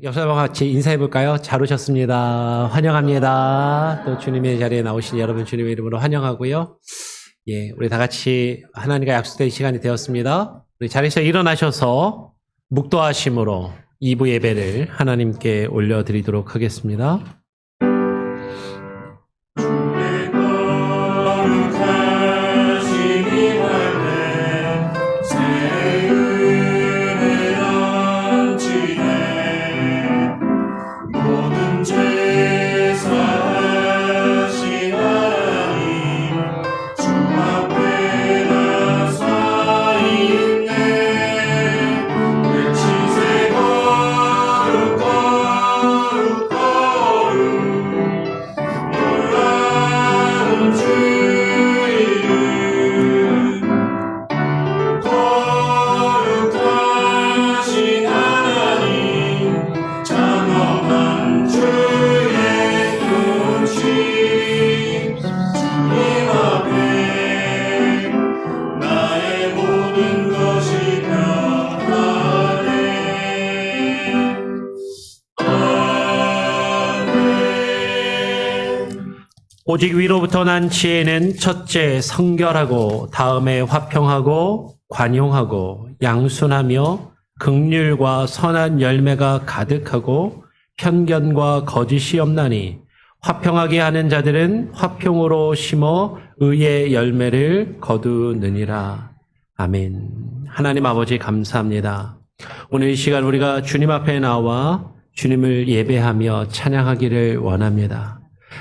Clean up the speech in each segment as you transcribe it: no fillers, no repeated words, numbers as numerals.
옆사람과 같이 인사해 볼까요? 잘 오셨습니다. 환영합니다. 또 주님의 자리에 나오신 여러분 주님의 이름으로 환영하고요. 예, 우리 다 같이 하나님과 약속된 시간이 되었습니다. 우리 자리에서 일어나셔서 묵도하심으로 2부 예배를 하나님께 올려드리도록 하겠습니다. 오직 위로부터 난 지혜는 첫째 성결하고 다음에 화평하고 관용하고 양순하며 긍휼과 선한 열매가 가득하고 편견과 거짓이 없나니 화평하게 하는 자들은 화평으로 심어 의의 열매를 거두느니라. 아멘. 하나님 아버지 감사합니다. 오늘 이 시간 우리가 주님 앞에 나와 주님을 예배하며 찬양하기를 원합니다.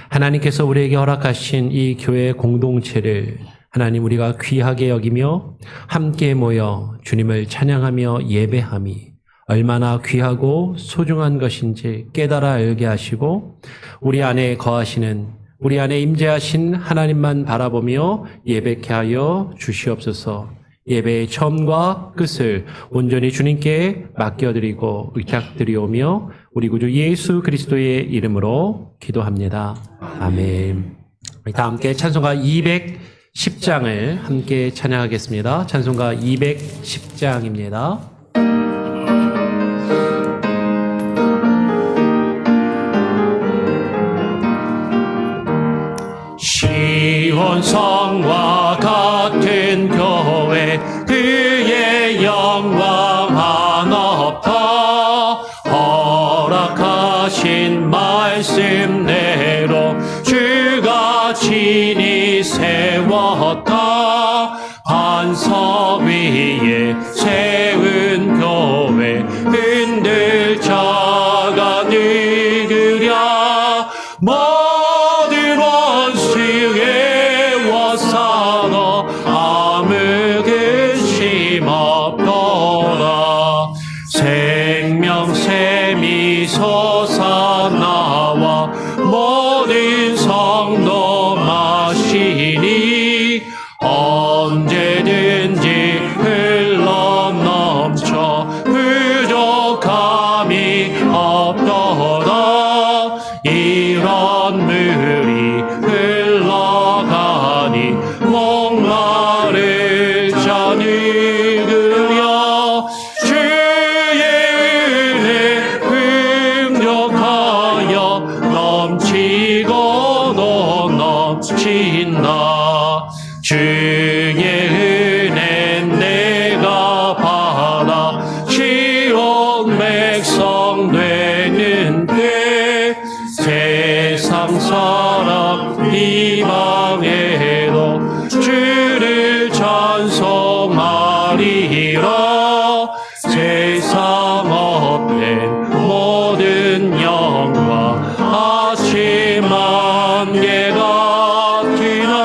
하나님께서 우리에게 허락하신 이 교회 공동체를 하나님 우리가 귀하게 여기며 함께 모여 주님을 찬양하며 예배함이 얼마나 귀하고 소중한 것인지 깨달아 알게 하시고 우리 안에 거하시는 우리 안에 임재하신 하나님만 바라보며 예배케 하여 주시옵소서. 예배의 처음과 끝을 온전히 주님께 맡겨드리고 의탁드리오며 우리 구주 예수 그리스도의 이름으로 기도합니다. 아멘. 우리 다 함께 찬송가 210장을 함께 찬양하겠습니다. 찬송가 210장입니다. 시온성과 같은 교회 그의 영광 한없다 허락하신 말씀대로 주가 친히 세웠다 반석 위에 세운 교회 흔들 자가 늙으랴 모든 원수의 원사너 아무 근심 없도다 생명샘이 솟아나와 모든 성도 마시니 언제든지 흘러넘쳐 부족함이 없도다 이런 물이 흘러가니 목마를 자 늙으려 주의 은혜 풍족하여 넘치고도 넘친다 주의 은혜 내가 받아 지옥 백성 되는 때 세상 사람 이방에도 주를 찬송하리라 세상 없는 모든 영광 아침 안개 같으나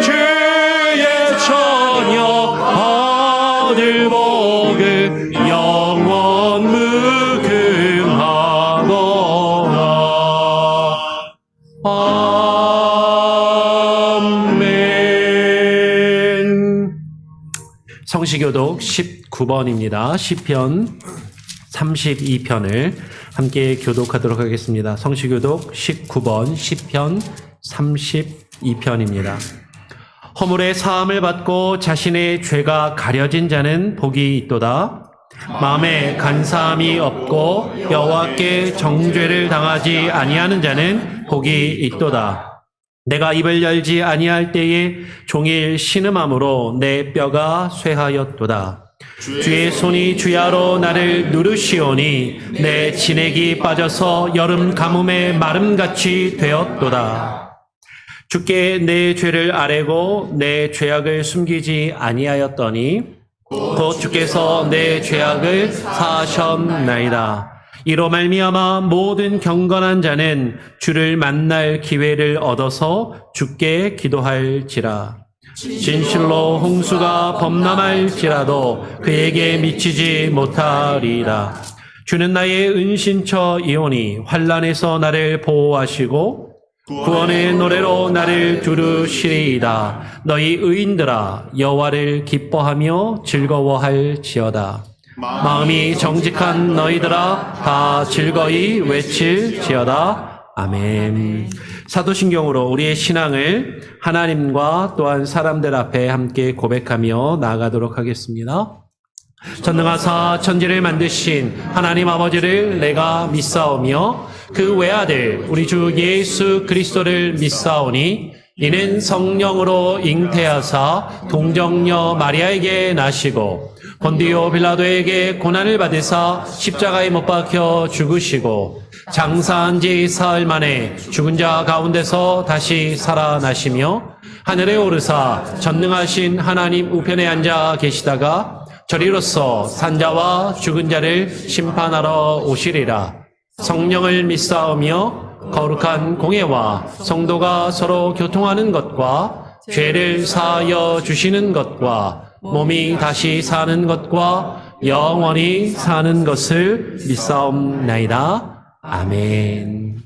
주의 처녀 아들 복을 영원 무궁하도다 아멘. 성시교독 19번입니다. 시편 32편을 함께 교독하도록 하겠습니다. 성시교독 19번 시편 32편입니다. 허물의 사함을 받고 자신의 죄가 가려진 자는 복이 있도다. 마음에 간사함이 없고 여호와께 정죄를 당하지 아니하는 자는 복이 있도다. 내가 입을 열지 아니할 때에 종일 신음함으로 내 뼈가 쇠하였도다. 주의 손이 주야로 나를 누르시오니 내 진액이 빠져서 여름 가뭄에 마름같이 되었도다. 주께 내 죄를 아뢰고 내 죄악을 숨기지 아니하였더니 곧 주께서 내 죄악을 사하셨나이다. 이로 말미암아 모든 경건한 자는 주를 만날 기회를 얻어서 주께 기도할지라. 진실로 홍수가 범람할지라도 그에게 미치지 못하리라. 주는 나의 은신처이오니 환난에서 나를 보호하시고 구원의 노래로 나를 두르시리이다. 너희 의인들아 여호와를 기뻐하며 즐거워할지어다. 마음이 정직한 너희들아 다 즐거이 외칠지어다. 아멘. 사도신경으로 우리의 신앙을 하나님과 또한 사람들 앞에 함께 고백하며 나아가도록 하겠습니다. 전능하사 천지를 만드신 하나님 아버지를 내가 믿사오며 그 외아들 우리 주 예수 그리스도를 믿사오니 이는 성령으로 잉태하사 동정녀 마리아에게 나시고 본디오 빌라도에게 고난을 받으사 십자가에 못 박혀 죽으시고 장사한 지 사흘 만에 죽은 자 가운데서 다시 살아나시며 하늘에 오르사 전능하신 하나님 우편에 앉아 계시다가 저리로서 산자와 죽은 자를 심판하러 오시리라. 성령을 믿사오며 거룩한 공예와 성도가 서로 교통하는 것과 죄를 사하여 주시는 것과 몸이 다시 사는 것과 영원히 사는 것을 믿사옵나이다. 아멘.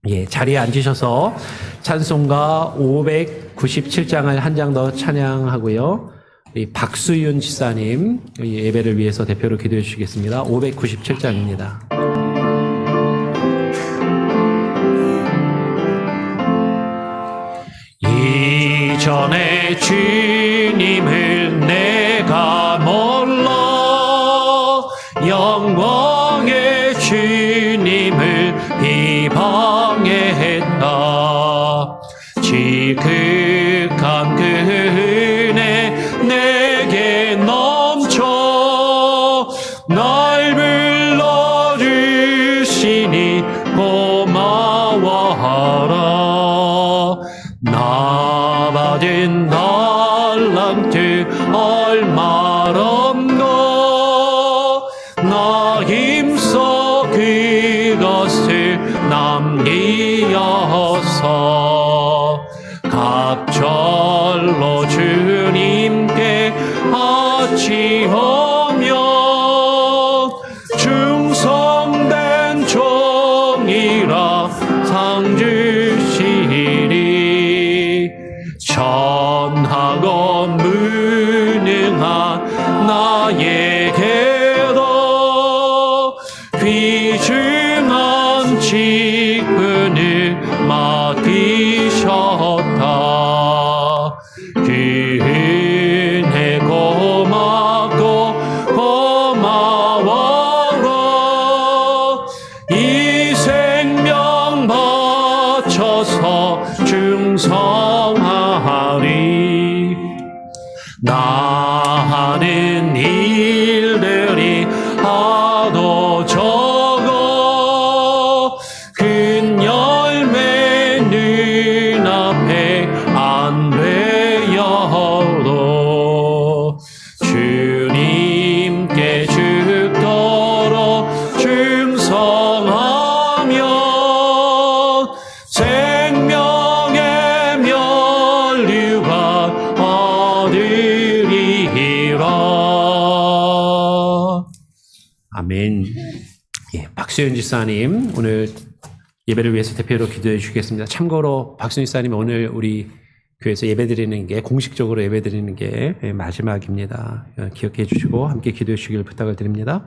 예, 자리에 앉으셔서 찬송가 597장을 한 장 더 찬양하고요. 우리 박수윤 지사님 예배를 위해서 대표로 기도해 주시겠습니다. 597장입니다. 이전에 주님을 내가 몰라 영광의 주님을 비방했다. 지극한 그 은혜 내게 넘쳐 날 불러주시니 고마워하라. 나 받은 달란트 얼마런가 나 힘써 그것을 남기어서 갑절로 주님께 바치오며 충성된 종이라 상 주시리. 전하고 무능한 나에게도 귀중한 직분을 맡기셨다. 그 은혜 고맙고 고마워라. 이 생명 바쳐서 충성하리. 나 하는 일들이 하도 적어 큰 열매 눈앞에 안 되어도 주님께 죽도록 충성하며 생명의 면류가 얻으리라. 아멘. 예, 박수현 지사님 오늘 예배를 위해서 대표로 기도해 주시겠습니다. 참고로 박수현 지사님 오늘 우리 교회에서 예배드리는 게 공식적으로 예배드리는 게 마지막입니다. 기억해 주시고 함께 기도해 주시길 부탁을 드립니다.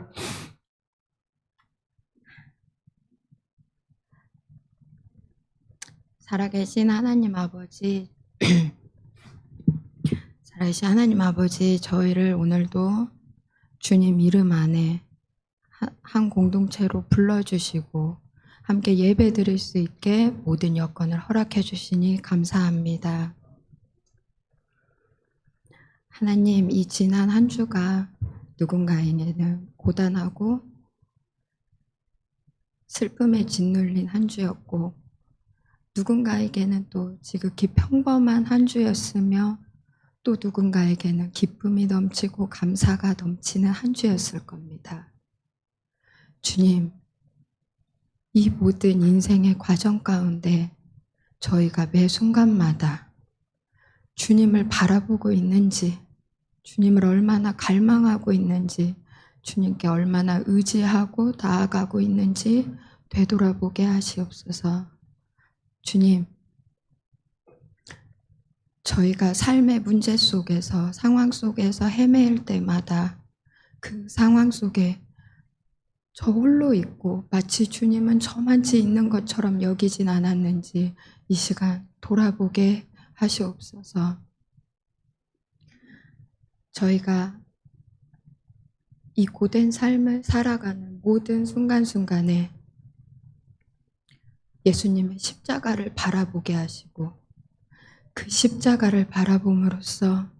살아계신 하나님 아버지, 살아계신 하나님 아버지, 저희를 오늘도 주님 이름 안에 한 공동체로 불러주시고 함께 예배 드릴 수 있게 모든 여건을 허락해 주시니 감사합니다. 하나님, 이 지난 한 주가 누군가에게는 고단하고 슬픔에 짓눌린 한 주였고, 누군가에게는 또 지극히 평범한 한 주였으며, 또 누군가에게는 기쁨이 넘치고 감사가 넘치는 한 주였을 겁니다. 주님, 이 모든 인생의 과정 가운데 저희가 매 순간마다 주님을 바라보고 있는지, 주님을 얼마나 갈망하고 있는지, 주님께 얼마나 의지하고 나아가고 있는지 되돌아보게 하시옵소서. 주님, 저희가 삶의 문제 속에서, 상황 속에서 헤매일 때마다 그 상황 속에 저 홀로 있고 마치 주님은 저만치 있는 것처럼 여기진 않았는지 이 시간 돌아보게 하시옵소서. 저희가 이 고된 삶을 살아가는 모든 순간순간에 예수님의 십자가를 바라보게 하시고, 그 십자가를 바라봄으로써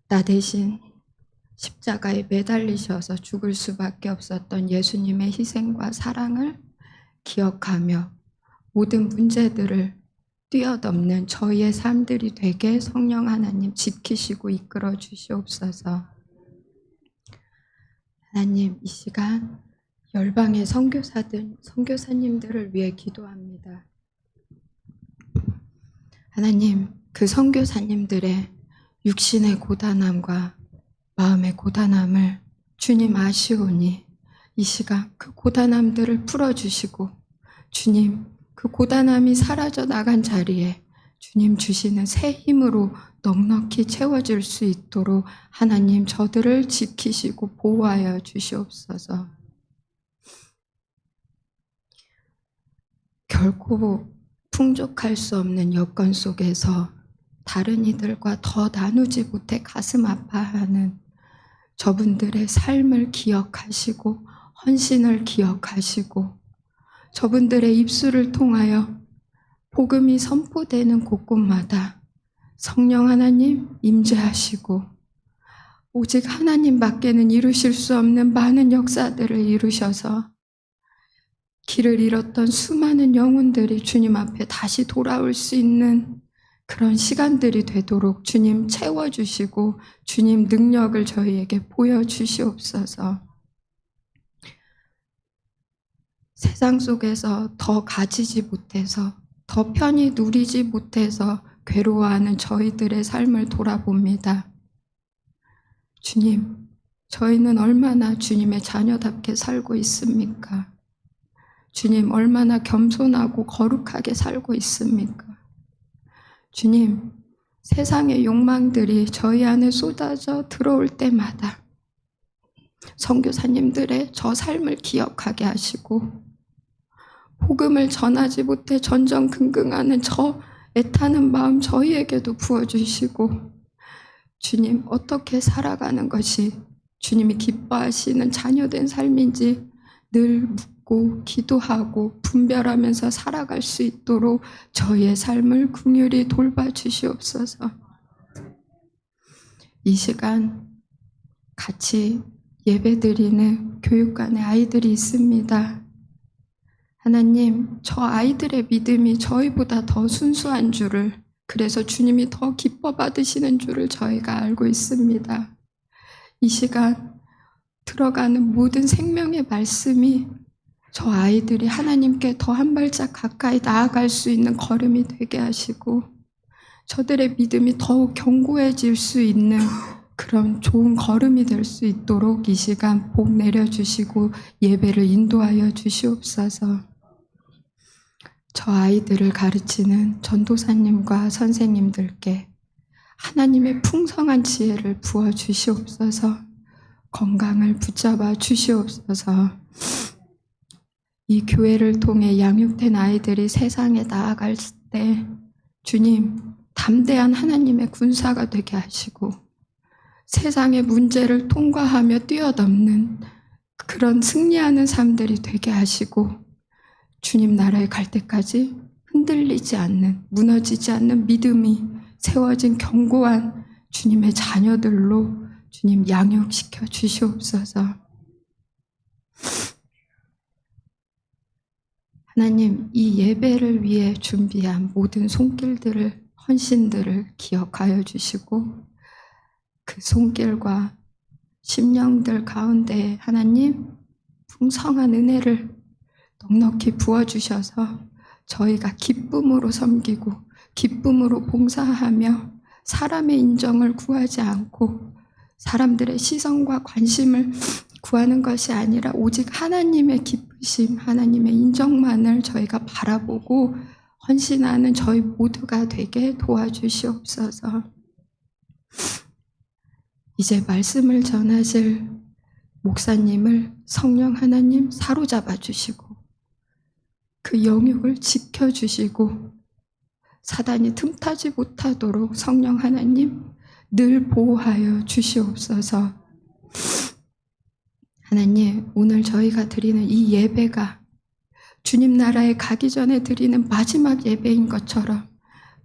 나 대신 십자가에 매달리셔서 죽을 수밖에 없었던 예수님의 희생과 사랑을 기억하며 모든 문제들을 뛰어넘는 저희의 삶들이 되게 성령 하나님 지키시고 이끌어 주시옵소서. 하나님, 이 시간 열방의 선교사님들을 위해 기도합니다. 하나님, 그 선교사님들의 육신의 고단함과 마음의 고단함을 주님 아시오니 이 시간 그 고단함들을 풀어주시고, 주님 그 고단함이 사라져 나간 자리에 주님 주시는 새 힘으로 넉넉히 채워질 수 있도록 하나님 저들을 지키시고 보호하여 주시옵소서. 결코 풍족할 수 없는 여건 속에서 다른 이들과 더 나누지 못해 가슴 아파하는 저분들의 삶을 기억하시고 헌신을 기억하시고, 저분들의 입술을 통하여 복음이 선포되는 곳곳마다 성령 하나님 임재하시고, 오직 하나님밖에는 이루실 수 없는 많은 역사들을 이루셔서 길을 잃었던 수많은 영혼들이 주님 앞에 다시 돌아올 수 있는 그런 시간들이 되도록 주님 채워주시고 주님 능력을 저희에게 보여주시옵소서. 세상 속에서 더 가지지 못해서, 더 편히 누리지 못해서 괴로워하는 저희들의 삶을 돌아봅니다. 주님, 저희는 얼마나 주님의 자녀답게 살고 있습니까? 주님, 얼마나 겸손하고 거룩하게 살고 있습니까? 주님, 세상의 욕망들이 저희 안에 쏟아져 들어올 때마다 선교사님들의 저 삶을 기억하게 하시고, 복음을 전하지 못해 전전긍긍하는 저 애타는 마음 저희에게도 부어주시고, 주님, 어떻게 살아가는 것이 주님이 기뻐하시는 자녀된 삶인지 늘 묻고 기도하고 분별하면서 살아갈 수 있도록 저희의 삶을 긍휼히 돌봐주시옵소서. 이 시간 같이 예배드리는 교육관의 아이들이 있습니다. 하나님, 저 아이들의 믿음이 저희보다 더 순수한 줄을, 그래서 주님이 더 기뻐 받으시는 줄을 저희가 알고 있습니다. 이 시간 들어가는 모든 생명의 말씀이 저 아이들이 하나님께 더 한 발짝 가까이 나아갈 수 있는 걸음이 되게 하시고, 저들의 믿음이 더욱 견고해질 수 있는 그런 좋은 걸음이 될 수 있도록 이 시간 복 내려주시고 예배를 인도하여 주시옵소서. 저 아이들을 가르치는 전도사님과 선생님들께 하나님의 풍성한 지혜를 부어 주시옵소서. 건강을 붙잡아 주시옵소서. 이 교회를 통해 양육된 아이들이 세상에 나아갈 때 주님, 담대한 하나님의 군사가 되게 하시고, 세상의 문제를 통과하며 뛰어넘는 그런 승리하는 삶들이 되게 하시고 주님 나라에 갈 때까지 흔들리지 않는, 무너지지 않는 믿음이 세워진 견고한 주님의 자녀들로 주님 양육시켜 주시옵소서. 하나님, 이 예배를 위해 준비한 모든 손길들을, 헌신들을 기억하여 주시고 그 손길과 심령들 가운데 하나님 풍성한 은혜를 넉넉히 부어주셔서 저희가 기쁨으로 섬기고 기쁨으로 봉사하며 사람의 인정을 구하지 않고 사람들의 시선과 관심을 구하는 것이 아니라 오직 하나님의 기쁘심, 하나님의 인정만을 저희가 바라보고 헌신하는 저희 모두가 되게 도와주시옵소서. 이제 말씀을 전하실 목사님을 성령 하나님 사로잡아 주시고 그 영역을 지켜주시고 사단이 틈타지 못하도록 성령 하나님 늘 보호하여 주시옵소서. 하나님, 오늘 저희가 드리는 이 예배가 주님 나라에 가기 전에 드리는 마지막 예배인 것처럼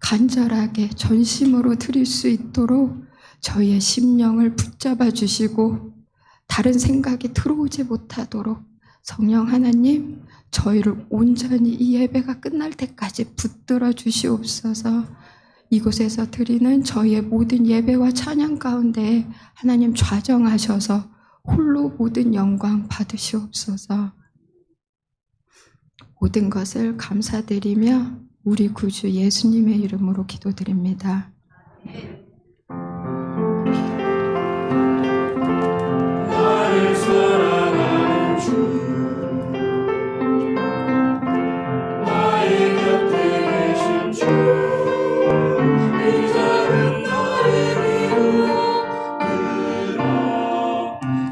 간절하게 전심으로 드릴 수 있도록 저희의 심령을 붙잡아 주시고 다른 생각이 들어오지 못하도록 성령 하나님 저희를 온전히 이 예배가 끝날 때까지 붙들어 주시옵소서. 이곳에서 드리는 저희의 모든 예배와 찬양 가운데 하나님 좌정하셔서 홀로 모든 영광 받으시옵소서. 모든 것을 감사드리며 우리 구주 예수님의 이름으로 기도드립니다. 나를 사랑하는 주, 나의 곁에 계신 주, 이 작은 나의 믿음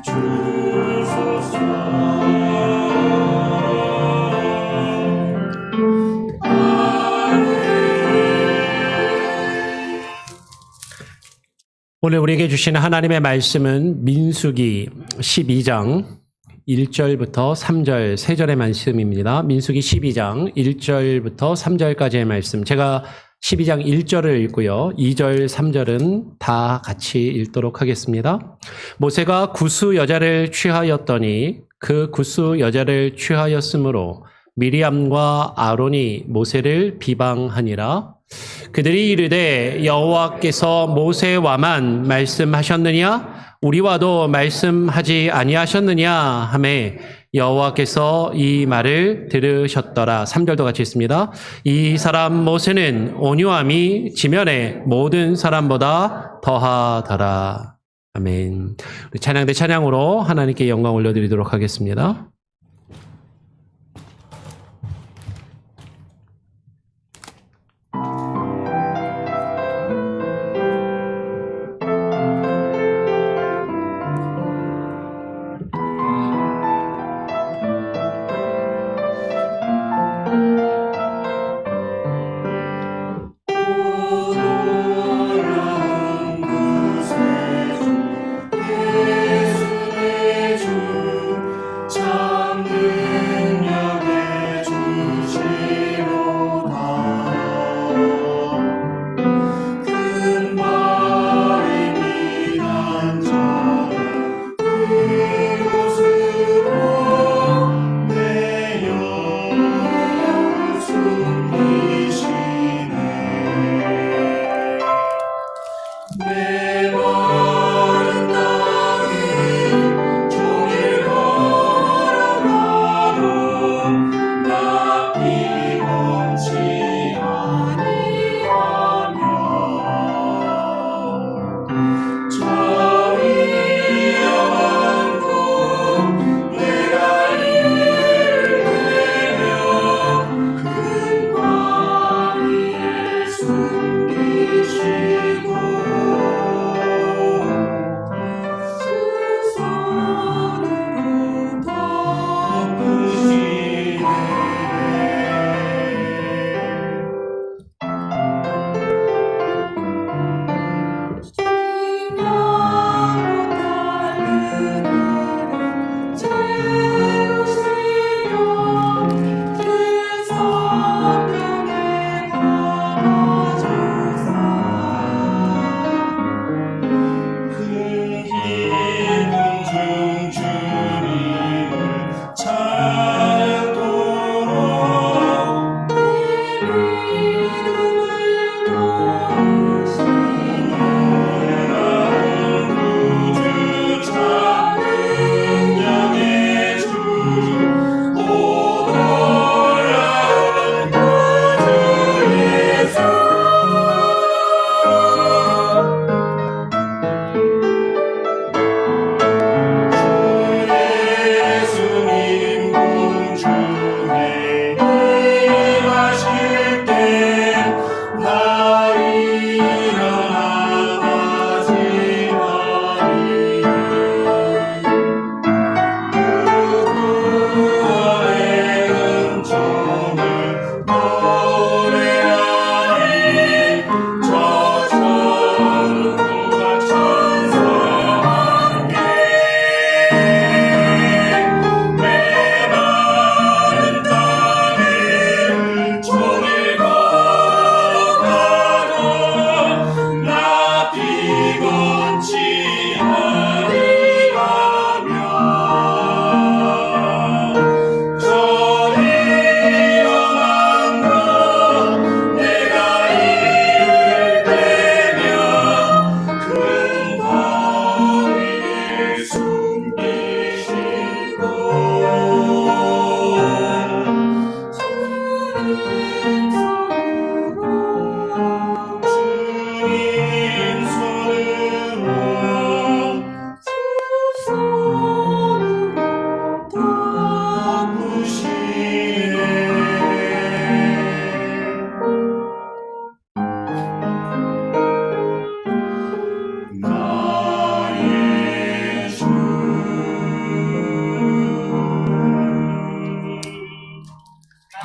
들어주소서. 오늘 우리에게 주시는 하나님의 말씀은 민수기 12장 1절부터 3절 3절의 말씀입니다. 민수기 12장 1절부터 3절까지의 말씀. 제가 12장 1절을 읽고요. 2절, 3절은 다 같이 읽도록 하겠습니다. 모세가 구스 여자를 취하였더니 그 구스 여자를 취하였으므로 미리암과 아론이 모세를 비방하니라. 그들이 이르되 여호와께서 모세와만 말씀하셨느냐? 우리와도 말씀하지 아니하셨느냐? 하매 여호와께서 이 말을 들으셨더라. 3절도 같이 읽습니다. 이 사람 모세는 온유함이 지면의 모든 사람보다 더하더라. 아멘. 우리 찬양 대 찬양으로 하나님께 영광 올려드리도록 하겠습니다. 예수의 주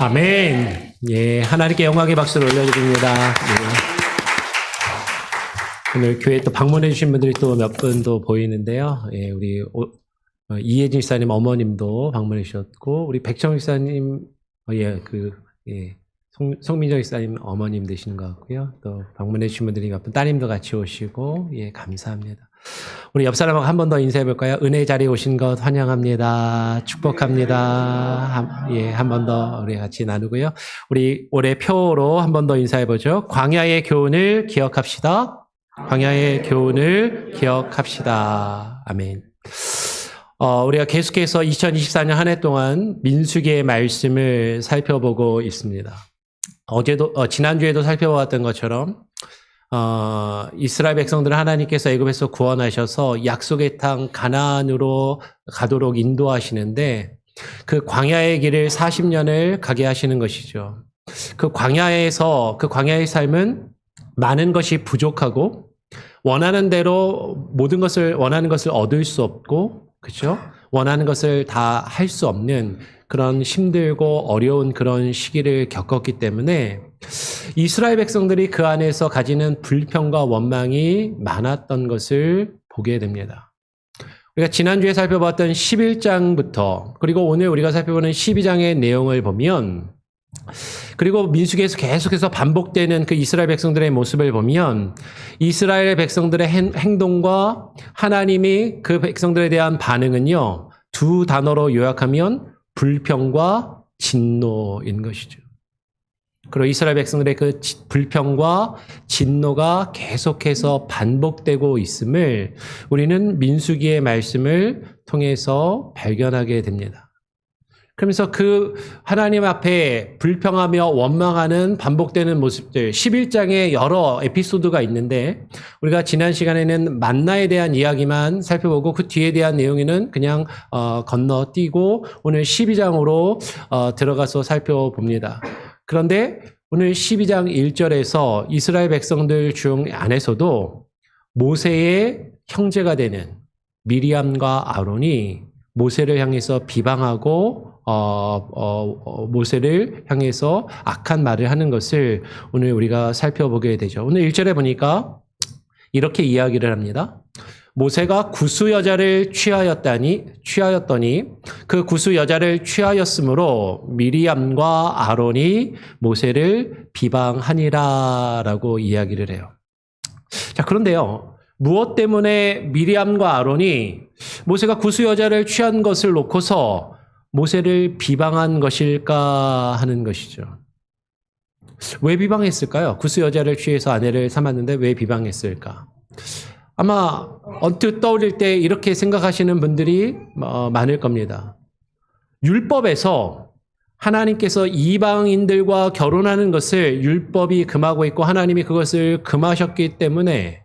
아멘. 예, 하나님께 영광의 박수를 올려드립니다. 예. 오늘 교회 또 방문해 주신 분들이 또 몇 분도 보이는데요. 예, 우리 이혜진 집사님 어머님도 방문해 주셨고, 우리 백정 집사님, 송민정 집사님 어머님 되시는 것 같고요. 또 방문해 주신 분들이 몇 분 따님도 같이 오시고, 예, 감사합니다. 우리 옆 사람하고 한 번 더 인사해 볼까요? 은혜 자리에 오신 것 환영합니다. 축복합니다. 한 번 더 우리 같이 나누고요. 우리 올해 표로 한 번 더 인사해 보죠. 광야의 교훈을 기억합시다. 광야의 교훈을 기억합시다. 아멘. 우리가 계속해서 2024년 한 해 동안 민수기의 말씀을 살펴보고 있습니다. 지난주에도 살펴보았던 것처럼, 이스라엘 백성들을 하나님께서 애굽에서 구원하셔서 약속의 땅 가나안으로 가도록 인도하시는데, 그 광야의 길을 40년을 가게 하시는 것이죠. 그 광야의 삶은 많은 것이 부족하고, 원하는 대로 원하는 것을 얻을 수 없고, 그렇죠? 원하는 것을 다 할 수 없는 그런 힘들고 어려운 그런 시기를 겪었기 때문에 이스라엘 백성들이 그 안에서 가지는 불평과 원망이 많았던 것을 보게 됩니다. 우리가 지난주에 살펴봤던 11장부터 그리고 오늘 우리가 살펴보는 12장의 내용을 보면, 그리고 민수기에서 계속해서 반복되는 그 이스라엘 백성들의 모습을 보면, 이스라엘 백성들의 행동과 하나님이 그 백성들에 대한 반응은요, 두 단어로 요약하면 불평과 진노인 것이죠. 그리고 이스라엘 백성들의 그 불평과 진노가 계속해서 반복되고 있음을 우리는 민수기의 말씀을 통해서 발견하게 됩니다. 그러면서 그 하나님 앞에 불평하며 원망하는 반복되는 모습들, 11장에 여러 에피소드가 있는데, 우리가 지난 시간에는 만나에 대한 이야기만 살펴보고 그 뒤에 대한 내용에는 그냥 건너뛰고 오늘 12장으로 들어가서 살펴봅니다. 그런데 오늘 12장 1절에서 이스라엘 백성들 중 안에서도 모세의 형제가 되는 미리암과 아론이 모세를 향해서 비방하고 모세를 향해서 악한 말을 하는 것을 오늘 우리가 살펴보게 되죠. 오늘 1절에 보니까 이렇게 이야기를 합니다. 모세가 구수 여자를 취하였더니 그 구수 여자를 취하였으므로 미리암과 아론이 모세를 비방하니라라고 이야기를 해요. 자, 그런데요, 무엇 때문에 미리암과 아론이 모세가 구수 여자를 취한 것을 놓고서 모세를 비방한 것일까 하는 것이죠. 왜 비방했을까요? 구스 여자를 취해서 아내를 삼았는데 왜 비방했을까? 아마 언뜻 떠올릴 때 이렇게 생각하시는 분들이 많을 겁니다. 율법에서 하나님께서 이방인들과 결혼하는 것을 율법이 금하고 있고 하나님이 그것을 금하셨기 때문에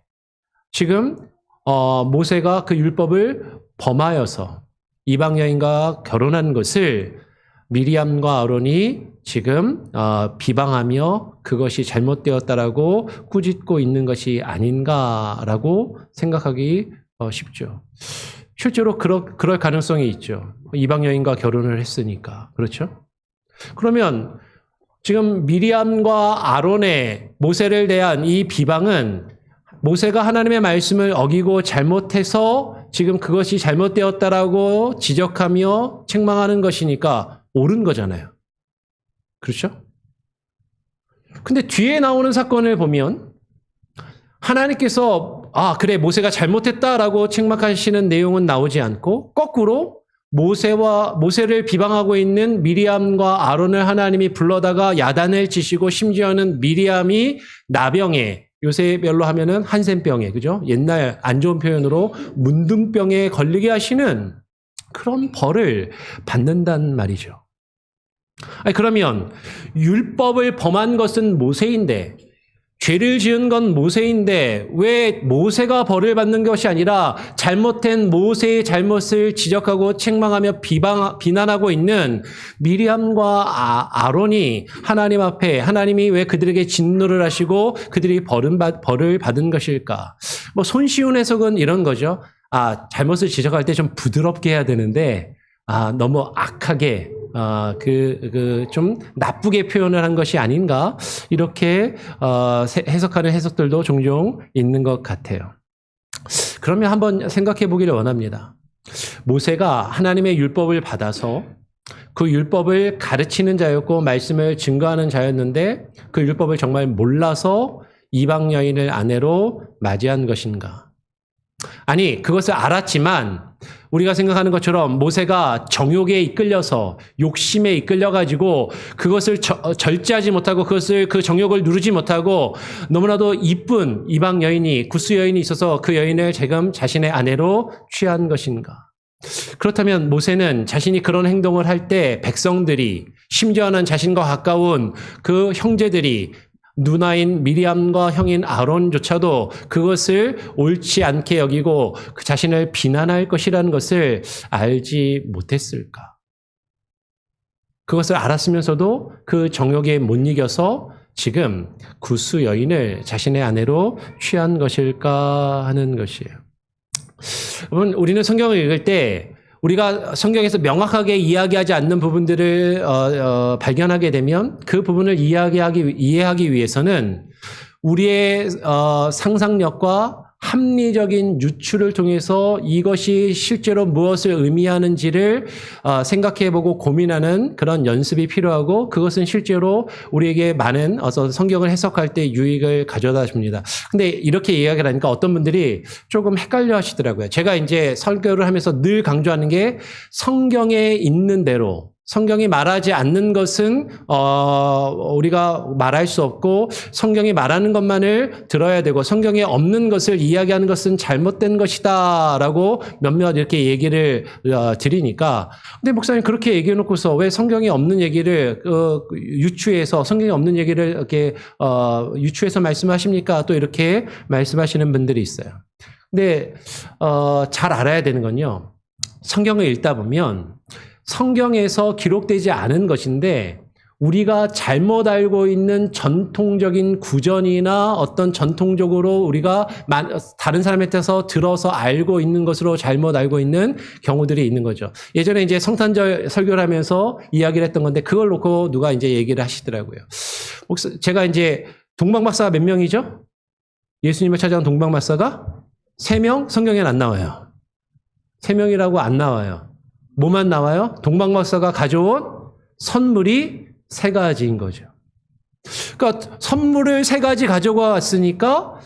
지금 모세가 그 율법을 범하여서 이방 여인과 결혼한 것을 미리암과 아론이 지금 비방하며 그것이 잘못되었다라고 꾸짖고 있는 것이 아닌가라고 생각하기 쉽죠. 실제로 그럴 가능성이 있죠. 이방 여인과 결혼을 했으니까. 그렇죠? 그러면 지금 미리암과 아론의 모세를 대한 이 비방은 모세가 하나님의 말씀을 어기고 잘못해서 지금 그것이 잘못되었다라고 지적하며 책망하는 것이니까 옳은 거잖아요. 그렇죠? 근데 뒤에 나오는 사건을 보면 하나님께서 그래 모세가 잘못했다라고 책망하시는 내용은 나오지 않고 거꾸로 모세를 비방하고 있는 미리암과 아론을 하나님이 불러다가 야단을 치시고 심지어는 미리암이 나병에, 요새 별로 하면은 한센병에, 그죠? 옛날 안 좋은 표현으로 문둥병에 걸리게 하시는 그런 벌을 받는단 말이죠. 그러면 율법을 범한 것은 모세인데, 죄를 지은 건 모세인데 왜 모세가 벌을 받는 것이 아니라 잘못된 모세의 잘못을 지적하고 책망하며 비난하고 있는 미리암과 아론이 하나님 앞에 하나님이 왜 그들에게 진노를 하시고 그들이 벌을 받은 것일까? 손쉬운 해석은 이런 거죠. 잘못을 지적할 때 좀 부드럽게 해야 되는데 너무 악하게 좀 나쁘게 표현을 한 것이 아닌가 이렇게 해석하는 해석들도 종종 있는 것 같아요. 그러면 한번 생각해 보기를 원합니다. 모세가 하나님의 율법을 받아서 그 율법을 가르치는 자였고 말씀을 증거하는 자였는데 그 율법을 정말 몰라서 이방 여인을 아내로 맞이한 것인가? 아니, 그것을 알았지만 우리가 생각하는 것처럼 모세가 정욕에 이끌려서 욕심에 이끌려가지고 그것을 절제하지 못하고 그 정욕을 누르지 못하고 너무나도 이쁜 이방 여인이 구스 여인이 있어서 그 여인을 지금 자신의 아내로 취한 것인가? 그렇다면 모세는 자신이 그런 행동을 할 때 백성들이 심지어는 자신과 가까운 그 형제들이 누나인 미리암과 형인 아론조차도 그것을 옳지 않게 여기고 그 자신을 비난할 것이라는 것을 알지 못했을까? 그것을 알았으면서도 그 정욕에 못 이겨서 지금 구스 여인을 자신의 아내로 취한 것일까 하는 것이에요. 여러분, 우리는 성경을 읽을 때 우리가 성경에서 명확하게 이야기하지 않는 부분들을 발견하게 되면 그 부분을 이해하기 위해서는 우리의 상상력과 합리적인 유추를 통해서 이것이 실제로 무엇을 의미하는지를 생각해보고 고민하는 그런 연습이 필요하고 그것은 실제로 우리에게 많은 성경을 해석할 때 유익을 가져다 줍니다. 근데 이렇게 이야기를 하니까 어떤 분들이 조금 헷갈려 하시더라고요. 제가 이제 설교를 하면서 늘 강조하는 게 성경에 있는 대로 성경이 말하지 않는 것은 우리가 말할 수 없고 성경이 말하는 것만을 들어야 되고 성경에 없는 것을 이야기하는 것은 잘못된 것이다 라고 몇몇 이렇게 얘기를 드리니까 근데 목사님 그렇게 얘기해 놓고서 왜 성경이 없는 얘기를 유추해서 성경이 없는 얘기를 이렇게 유추해서 말씀하십니까? 또 이렇게 말씀하시는 분들이 있어요. 근데 잘 알아야 되는 건요. 성경을 읽다 보면 성경에서 기록되지 않은 것인데 우리가 잘못 알고 있는 전통적인 구전이나 어떤 전통적으로 우리가 다른 사람한테서 들어서 알고 있는 것으로 잘못 알고 있는 경우들이 있는 거죠. 예전에 이제 성탄절 설교를 하면서 이야기를 했던 건데 그걸 놓고 누가 이제 얘기를 하시더라고요. 제가 이제 동방박사가 몇 명이죠? 예수님을 찾아온 동방박사가 3명? 성경에는 안 나와요. 3명이라고 안 나와요. 뭐만 나와요? 동방박사가 가져온 선물이 3가지인 거죠. 그러니까 선물을 3가지 가져가 왔으니까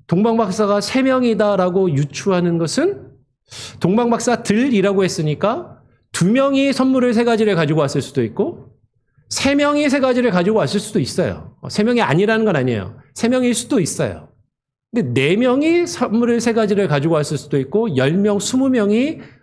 동방박사가 3명이다라고 유추하는 것은 동방박사들이라고 했으니까 2명이 선물을 3가지를 가지고 왔을 수도 있고 3명이 3가지를 가지고 왔을 수도 있어요. 3명이 아니라는 건 아니에요. 3명일 수도 있어요. 근데 4명이 선물을 3가지를 가지고 왔을 수도 있고 10명, 20명이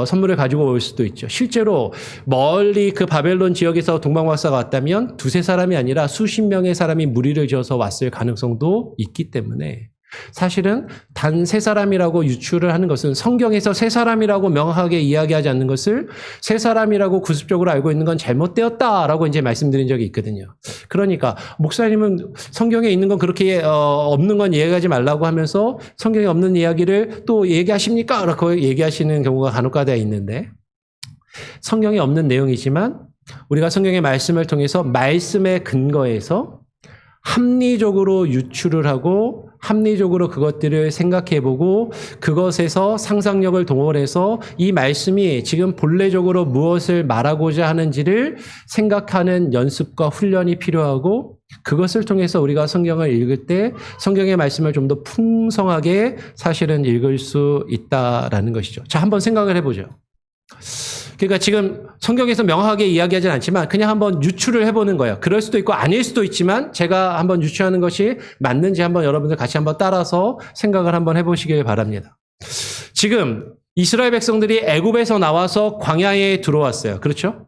선물을 가지고 올 수도 있죠. 실제로 멀리 그 바벨론 지역에서 동방박사가 왔다면 2-3사람이 아니라 수십 명의 사람이 무리를 지어서 왔을 가능성도 있기 때문에 사실은 단 3사람이라고 유추를 하는 것은 성경에서 3사람이라고 명확하게 이야기하지 않는 것을 3사람이라고 구습적으로 알고 있는 건 잘못되었다라고 이제 말씀드린 적이 있거든요. 그러니까 목사님은 성경에 있는 건 그렇게 없는 건 이야기하지 말라고 하면서 성경에 없는 이야기를 또 얘기하십니까? 라고 얘기하시는 경우가 간혹가다 있는데 성경에 없는 내용이지만 우리가 성경의 말씀을 통해서 말씀의 근거에서 합리적으로 유추를 하고 합리적으로 그것들을 생각해보고 그것에서 상상력을 동원해서 이 말씀이 지금 본래적으로 무엇을 말하고자 하는지를 생각하는 연습과 훈련이 필요하고 그것을 통해서 우리가 성경을 읽을 때 성경의 말씀을 좀 더 풍성하게 사실은 읽을 수 있다라는 것이죠. 자, 한번 생각을 해보죠. 그러니까 지금 성경에서 명확하게 이야기하지는 않지만 그냥 한번 유추를 해보는 거예요. 그럴 수도 있고 아닐 수도 있지만 제가 한번 유추하는 것이 맞는지 한번 여러분들 같이 한번 따라서 생각을 한번 해보시길 바랍니다. 지금 이스라엘 백성들이 애굽에서 나와서 광야에 들어왔어요. 그렇죠?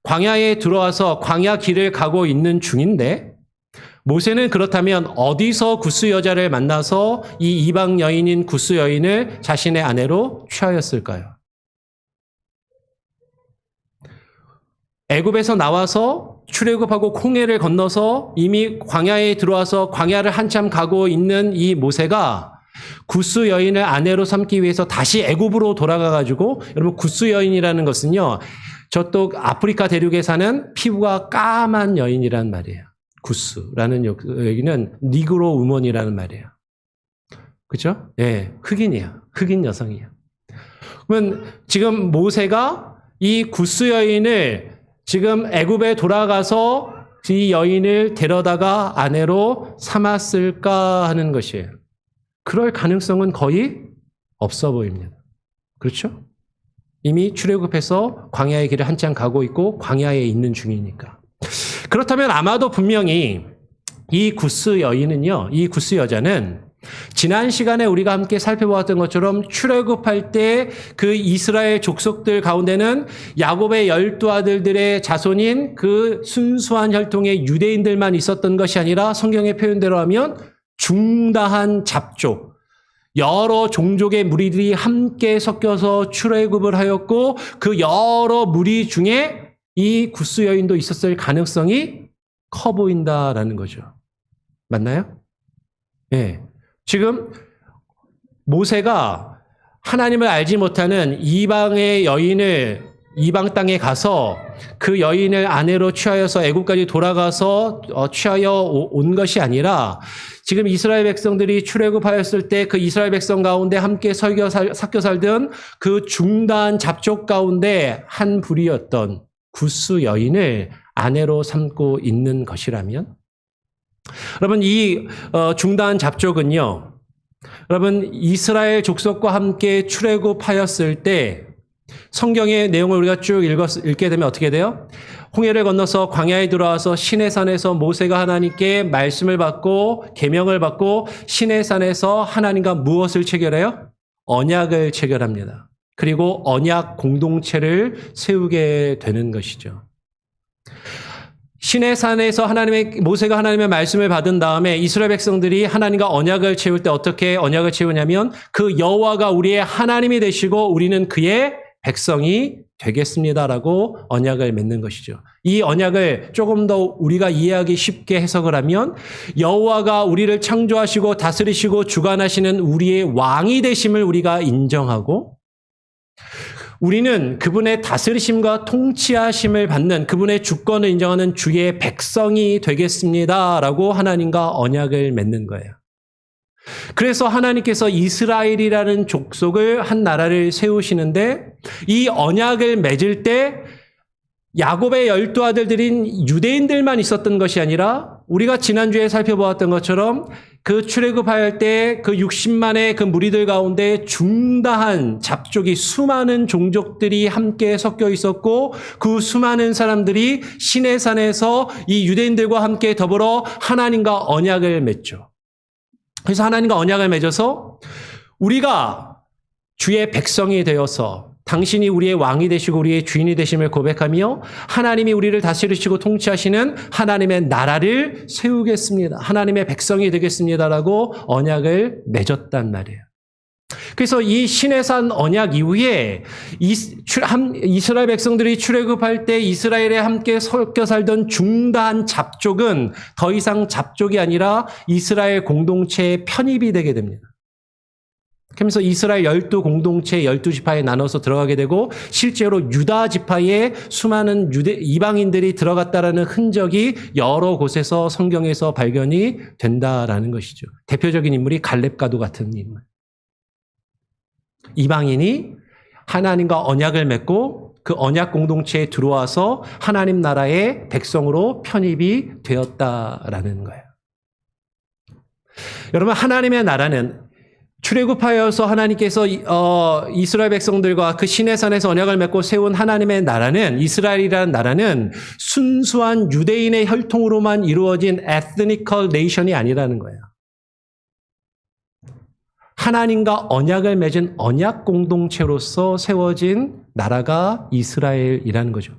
광야에 들어와서 광야 길을 가고 있는 중인데 모세는 그렇다면 어디서 구스 여자를 만나서 이 이방 여인인 구스 여인을 자신의 아내로 취하였을까요? 애굽에서 나와서 출애굽하고 홍해를 건너서 이미 광야에 들어와서 광야를 한참 가고 있는 이 모세가 구스 여인을 아내로 삼기 위해서 다시 애굽으로 돌아가 가지고 여러분 구스 여인이라는 것은요. 저쪽 아프리카 대륙에 사는 피부가 까만 여인이란 말이에요. 구스라는 여기는 니그로 우먼이라는 말이에요. 그죠? 예, 흑인이야. 흑인 여성이야. 그러면 지금 모세가 이 구스 여인을 지금 애굽에 돌아가서 이 여인을 데려다가 아내로 삼았을까 하는 것이에요. 그럴 가능성은 거의 없어 보입니다. 그렇죠? 이미 출애굽해서 광야의 길을 한참 가고 있고 광야에 있는 중이니까. 그렇다면 아마도 분명히 이 구스 여인은요, 이 구스 여자는 지난 시간에 우리가 함께 살펴보았던 것처럼 출애굽할 때 그 이스라엘 족속들 가운데는 야곱의 12아들들의 자손인 그 순수한 혈통의 유대인들만 있었던 것이 아니라 성경의 표현대로 하면 중다한 잡족, 여러 종족의 무리들이 함께 섞여서 출애굽을 하였고 그 여러 무리 중에 이 구스 여인도 있었을 가능성이 커 보인다라는 거죠. 맞나요? 예. 지금 모세가 하나님을 알지 못하는 이방의 여인을 이방 땅에 가서 그 여인을 아내로 취하여서 애굽까지 돌아가서 취하여 온 것이 아니라 지금 이스라엘 백성들이 출애굽하였을 때 그 이스라엘 백성 가운데 함께 섞여 살던 그 중다한 잡족 가운데 한 부리였던 구스 여인을 아내로 삼고 있는 것이라면, 여러분 이 중다한 잡족은요, 여러분 이스라엘 족속과 함께 출애굽하였을 때 성경의 내용을 우리가 쭉 읽게 되면 어떻게 돼요? 홍해를 건너서 광야에 들어와서 시내산에서 모세가 하나님께 말씀을 받고 계명을 받고 시내산에서 하나님과 무엇을 체결해요? 언약을 체결합니다. 그리고 언약 공동체를 세우게 되는 것이죠. 시내산에서 모세가 하나님의 말씀을 받은 다음에 이스라엘 백성들이 하나님과 언약을 채울 때 어떻게 언약을 채우냐면 그 여호와가 우리의 하나님이 되시고 우리는 그의 백성이 되겠습니다라고 언약을 맺는 것이죠. 이 언약을 조금 더 우리가 이해하기 쉽게 해석을 하면 여호와가 우리를 창조하시고 다스리시고 주관하시는 우리의 왕이 되심을 우리가 인정하고 우리는 그분의 다스리심과 통치하심을 받는 그분의 주권을 인정하는 주의 백성이 되겠습니다라고 하나님과 언약을 맺는 거예요. 그래서 하나님께서 이스라엘이라는 족속을 한 나라를 세우시는데 이 언약을 맺을 때 야곱의 12아들들인 유대인들만 있었던 것이 아니라 우리가 지난주에 살펴보았던 것처럼 그 출애굽할 때 그 60만의 그 무리들 가운데 중다한 잡족이 수많은 종족들이 함께 섞여 있었고 그 수많은 사람들이 시내산에서 이 유대인들과 함께 더불어 하나님과 언약을 맺죠. 그래서 하나님과 언약을 맺어서 우리가 주의 백성이 되어서 당신이 우리의 왕이 되시고 우리의 주인이 되심을 고백하며 하나님이 우리를 다스리시고 통치하시는 하나님의 나라를 세우겠습니다. 하나님의 백성이 되겠습니다라고 언약을 맺었단 말이에요. 그래서 이 시내산 언약 이후에 이스라엘 백성들이 출애굽할 때 이스라엘에 함께 섞여 살던 중다한 잡족은 더 이상 잡족이 아니라 이스라엘 공동체에 편입이 되게 됩니다. 그러면서 이스라엘 12공동체 12지파에 나눠서 들어가게 되고 실제로 유다 지파에 수많은 이방인들이 들어갔다라는 흔적이 여러 곳에서 성경에서 발견이 된다라는 것이죠. 대표적인 인물이 갈렙과도 같은 인물. 이방인이 하나님과 언약을 맺고 그 언약 공동체에 들어와서 하나님 나라의 백성으로 편입이 되었다라는 거예요. 여러분 하나님의 나라는 출애굽하여서 하나님께서 이스라엘 백성들과 그 시내산에서 언약을 맺고 세운 하나님의 나라는 이스라엘이라는 나라는 순수한 유대인의 혈통으로만 이루어진 ethnical nation이 아니라는 거예요. 하나님과 언약을 맺은 언약 공동체로서 세워진 나라가 이스라엘이라는 거죠.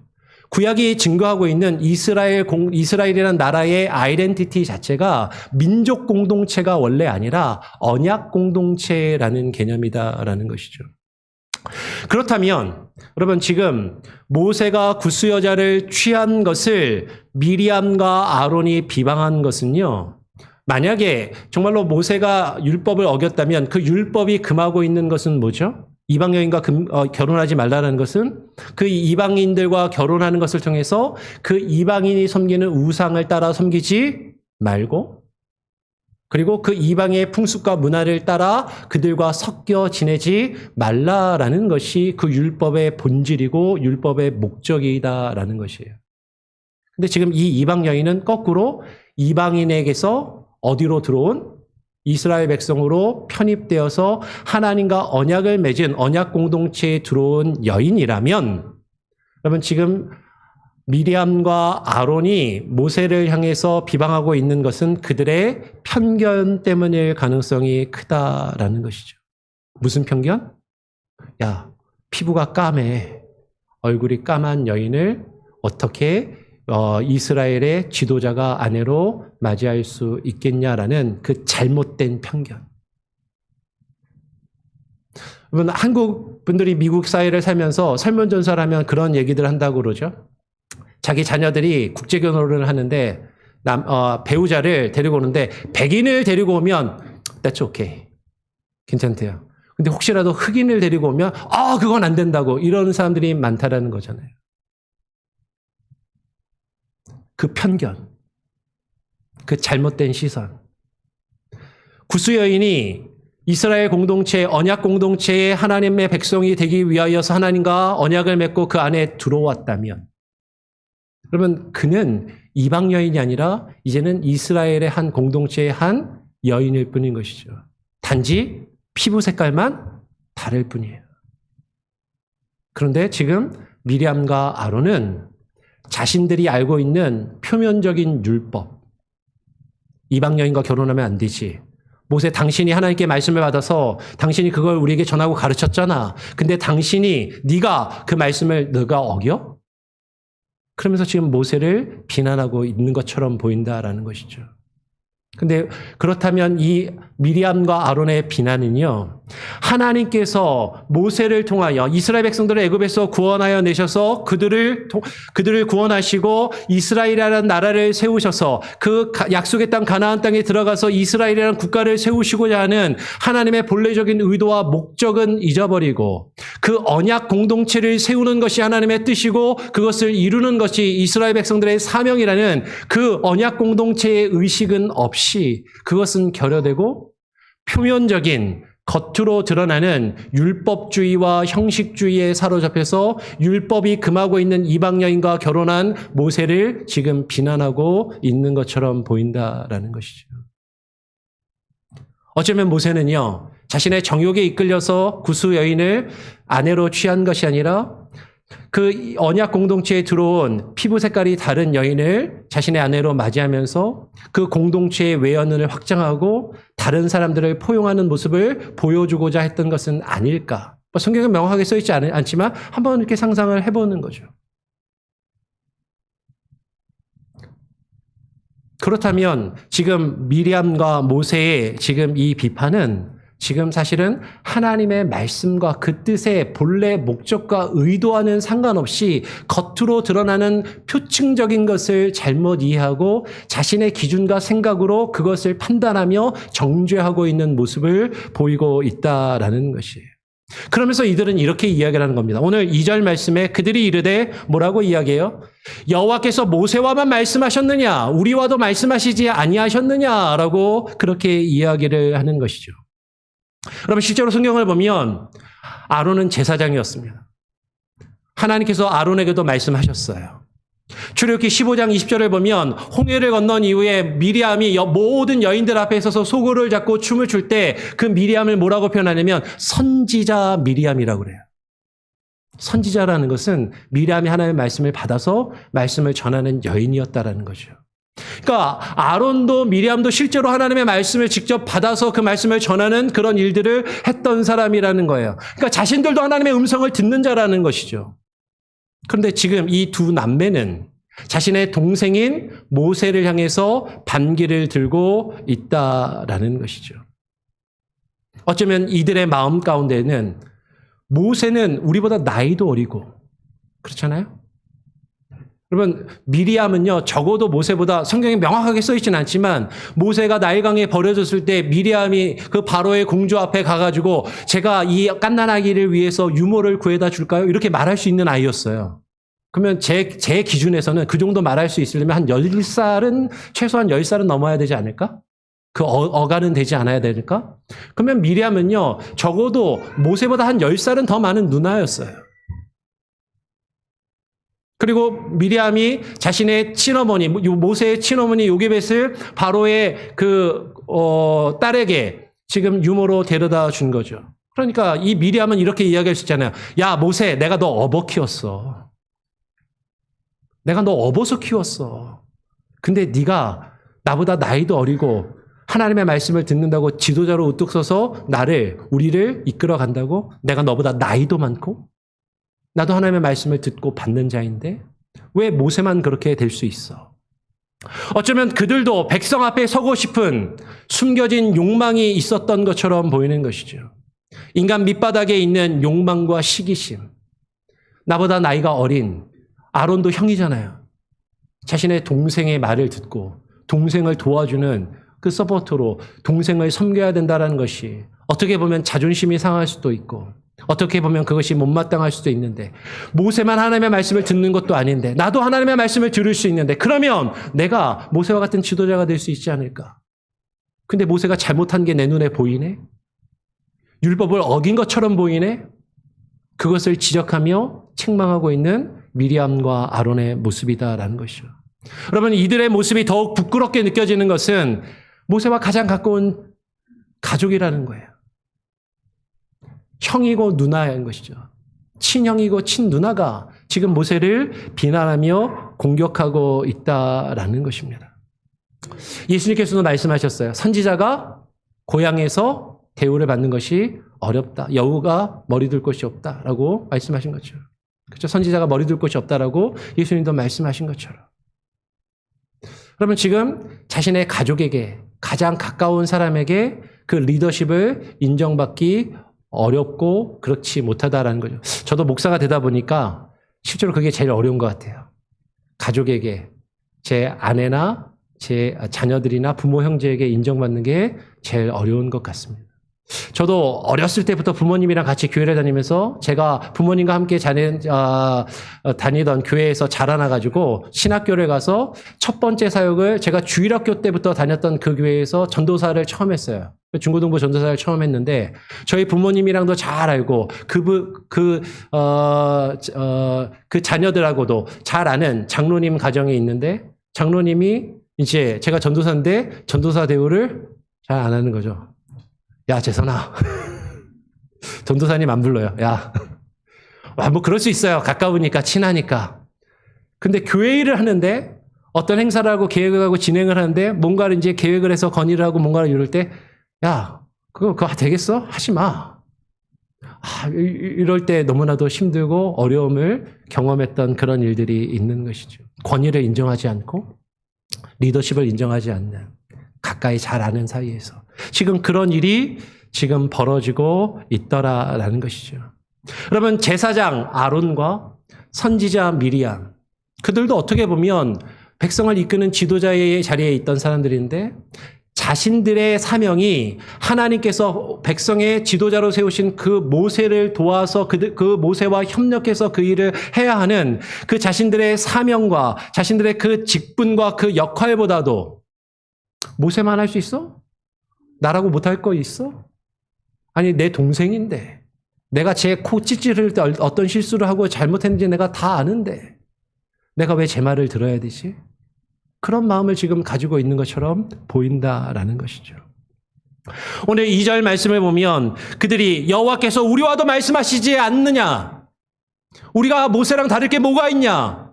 구약이 증거하고 있는 이스라엘이라는 나라의 아이덴티티 자체가 민족 공동체가 원래 아니라 언약 공동체라는 개념이다라는 것이죠. 그렇다면 여러분 지금 모세가 구스 여자를 취한 것을 미리암과 아론이 비방한 것은요. 만약에 정말로 모세가 율법을 어겼다면 그 율법이 금하고 있는 것은 뭐죠? 이방 여인과 결혼하지 말라는 것은 그 이방인들과 결혼하는 것을 통해서 그 이방인이 섬기는 우상을 따라 섬기지 말고, 그리고 그 이방의 풍습과 문화를 따라 그들과 섞여 지내지 말라라는 것이 그 율법의 본질이고 율법의 목적이다라는 것이에요. 근데 지금 이 이방 여인은 거꾸로 이방인에게서 어디로 들어온 이스라엘 백성으로 편입되어서 하나님과 언약을 맺은 언약 공동체에 들어온 여인이라면, 여러분 지금 미리암과 아론이 모세를 향해서 비방하고 있는 것은 그들의 편견 때문일 가능성이 크다라는 것이죠. 무슨 편견? 야, 피부가 까매, 얼굴이 까만 여인을 어떻게 이스라엘의 지도자가 아내로 맞이할 수 있겠냐라는 그 잘못된 편견. 여러분, 한국 분들이 미국 사회를 살면서 설문조사를 하면 그런 얘기들 한다고 그러죠. 자기 자녀들이 국제결혼을 하는데 배우자를 데리고 오는데 백인을 데리고 오면 that's okay. 괜찮대요. 근데 혹시라도 흑인을 데리고 오면 그건 안 된다고, 이런 사람들이 많다라는 거잖아요. 그 편견, 그 잘못된 시선. 구스 여인이 이스라엘 공동체, 언약 공동체의 하나님의 백성이 되기 위하여서 하나님과 언약을 맺고 그 안에 들어왔다면, 그러면 그는 이방 여인이 아니라 이제는 이스라엘의 한 공동체의 한 여인일 뿐인 것이죠. 단지 피부 색깔만 다를 뿐이에요. 그런데 지금 미리암과 아론은 자신들이 알고 있는 표면적인 율법, 이방 여인과 결혼하면 안 되지. 모세, 당신이 하나님께 말씀을 받아서 당신이 그걸 우리에게 전하고 가르쳤잖아. 근데 네가 그 말씀을 너가 어겨? 그러면서 지금 모세를 비난하고 있는 것처럼 보인다라는 것이죠. 근데 그렇다면 이 미리암과 아론의 비난은요, 하나님께서 모세를 통하여 이스라엘 백성들을 애굽에서 구원하여 내셔서 그들을 구원하시고 이스라엘이라는 나라를 세우셔서 그 약속의 땅 가나안 땅에 들어가서 이스라엘이라는 국가를 세우시고자 하는 하나님의 본래적인 의도와 목적은 잊어버리고 그 언약 공동체를 세우는 것이 하나님의 뜻이고 그것을 이루는 것이 이스라엘 백성들의 사명이라는 그 언약 공동체의 의식은 없이 그것은 결여되고 표면적인 겉으로 드러나는 율법주의와 형식주의에 사로잡혀서 율법이 금하고 있는 이방 여인과 결혼한 모세를 지금 비난하고 있는 것처럼 보인다라는 것이죠. 어쩌면 모세는요, 자신의 정욕에 이끌려서 구스 여인을 아내로 취한 것이 아니라 그 언약 공동체에 들어온 피부 색깔이 다른 여인을 자신의 아내로 맞이하면서 그 공동체의 외연을 확장하고 다른 사람들을 포용하는 모습을 보여주고자 했던 것은 아닐까. 성경에 명확하게 써있지 않지만 한번 이렇게 상상을 해보는 거죠. 그렇다면 지금 미리암과 모세의 지금 이 비판은 지금 사실은 하나님의 말씀과 그 뜻의 본래 목적과 의도와는 상관없이 겉으로 드러나는 표층적인 것을 잘못 이해하고 자신의 기준과 생각으로 그것을 판단하며 정죄하고 있는 모습을 보이고 있다라는 것이에요. 그러면서 이들은 이렇게 이야기를 하는 겁니다. 오늘 2절 말씀에 그들이 이르되 뭐라고 이야기해요? 여호와께서 모세와만 말씀하셨느냐? 우리와도 말씀하시지 아니하셨느냐라고 그렇게 이야기를 하는 것이죠. 여러분, 실제로 성경을 보면 아론은 제사장이었습니다. 하나님께서 아론에게도 말씀하셨어요. 출애굽기 15장 20절을 보면 홍해를 건넌 이후에 미리암이 모든 여인들 앞에 서서 소고를 잡고 춤을 출 때 그 미리암을 뭐라고 표현하냐면 선지자 미리암이라고 그래요. 선지자라는 것은 미리암이 하나님의 말씀을 받아서 말씀을 전하는 여인이었다라는 거죠. 그러니까 아론도 미리암도 실제로 하나님의 말씀을 직접 받아서 그 말씀을 전하는 그런 일들을 했던 사람이라는 거예요. 그러니까 자신들도 하나님의 음성을 듣는 자라는 것이죠. 그런데 지금 이 두 남매는 자신의 동생인 모세를 향해서 반기를 들고 있다라는 것이죠. 어쩌면 이들의 마음 가운데는 모세는 우리보다 나이도 어리고 그렇잖아요. 그러면 미리암은요, 적어도 모세보다 성경에 명확하게 써 있지는 않지만 모세가 나일강에 버려졌을 때 미리암이 그 바로의 공주 앞에 가가지고 제가 이 갓난아기를 위해서 유모를 구해다 줄까요? 이렇게 말할 수 있는 아이였어요. 그러면 제 기준에서는 그 정도 말할 수 있으려면 한 10살은, 최소한 10살은 넘어야 되지 않을까? 그 어간은 되지 않아야 되니까? 그러면 미리암은요, 적어도 모세보다 한 10살은 더 많은 누나였어요. 그리고 미리암이 자신의 친어머니, 모세의 친어머니 요게벳을 바로의 딸에게 지금 유모로 데려다 준 거죠. 그러니까 이 미리암은 이렇게 이야기할 수 있잖아요. 야, 모세, 내가 너 업어 키웠어. 내가 너 업어서 키웠어. 근데 네가 나보다 나이도 어리고 하나님의 말씀을 듣는다고 지도자로 우뚝 서서 우리를 이끌어 간다고? 내가 너보다 나이도 많고 나도 하나님의 말씀을 듣고 받는 자인데 왜 모세만 그렇게 될 수 있어? 어쩌면 그들도 백성 앞에 서고 싶은 숨겨진 욕망이 있었던 것처럼 보이는 것이죠. 인간 밑바닥에 있는 욕망과 시기심. 나보다 나이가 어린 아론도 형이잖아요. 자신의 동생의 말을 듣고 동생을 도와주는 그 서포터로 동생을 섬겨야 된다는 것이 어떻게 보면 자존심이 상할 수도 있고 어떻게 보면 그것이 못마땅할 수도 있는데 모세만 하나님의 말씀을 듣는 것도 아닌데 나도 하나님의 말씀을 들을 수 있는데 그러면 내가 모세와 같은 지도자가 될 수 있지 않을까? 근데 모세가 잘못한 게 내 눈에 보이네? 율법을 어긴 것처럼 보이네? 그것을 지적하며 책망하고 있는 미리암과 아론의 모습이다라는 것이죠. 여러분, 이들의 모습이 더욱 부끄럽게 느껴지는 것은 모세와 가장 가까운 가족이라는 거예요. 형이고 누나인 것이죠. 친형이고 친누나가 지금 모세를 비난하며 공격하고 있다라는 것입니다. 예수님께서도 말씀하셨어요. 선지자가 고향에서 대우를 받는 것이 어렵다. 여우가 머리 둘 곳이 없다라고 말씀하신 것처럼. 그렇죠? 선지자가 머리 둘 곳이 없다라고 예수님도 말씀하신 것처럼. 그러면 지금 자신의 가족에게 가장 가까운 사람에게 그 리더십을 인정받기 어렵고 그렇지 못하다라는 거죠. 저도 목사가 되다 보니까 실제로 그게 제일 어려운 것 같아요. 가족에게 제 아내나 제 자녀들이나 부모 형제에게 인정받는 게 제일 어려운 것 같습니다. 저도 어렸을 때부터 부모님이랑 같이 교회를 다니면서 제가 부모님과 함께 다니던 교회에서 자라나가지고 신학교를 가서 첫 번째 사역을 제가 주일학교 때부터 다녔던 그 교회에서 전도사를 처음 했어요. 중고등부 전도사를 처음 했는데 저희 부모님이랑도 잘 알고 그 자녀들하고도 잘 아는 장로님 가정에 있는데 장로님이 이제 제가 전도사인데 전도사 대우를 잘 안 하는 거죠. 야, 재선아. 전도사님 안 불러요. 야. 뭐 그럴 수 있어요. 가까우니까, 친하니까. 근데 교회 일을 하는데 어떤 행사를 하고 계획을 하고 진행을 하는데 뭔가를 이제 계획을 해서 건의를 하고 뭔가를 이룰 때 야, 그거 되겠어? 하지 마. 이럴 때 너무나도 힘들고 어려움을 경험했던 그런 일들이 있는 것이죠. 권위를 인정하지 않고 리더십을 인정하지 않는 가까이 잘 아는 사이에서 지금 그런 일이 지금 벌어지고 있더라라는 것이죠. 여러분, 제사장 아론과 선지자 미리암, 그들도 어떻게 보면 백성을 이끄는 지도자의 자리에 있던 사람들인데 자신들의 사명이 하나님께서 백성의 지도자로 세우신 그 모세를 도와서 그 모세와 협력해서 그 일을 해야 하는 그 자신들의 사명과 자신들의 그 직분과 그 역할보다도 모세만 할 수 있어? 나라고 못할 거 있어? 아니, 내 동생인데 내가 제 코 찌찌를 때 어떤 실수를 하고 잘못했는지 내가 다 아는데 내가 왜 제 말을 들어야 되지? 그런 마음을 지금 가지고 있는 것처럼 보인다라는 것이죠. 오늘 2절 말씀을 보면 그들이 여호와께서 우리와도 말씀하시지 않느냐? 우리가 모세랑 다를 게 뭐가 있냐?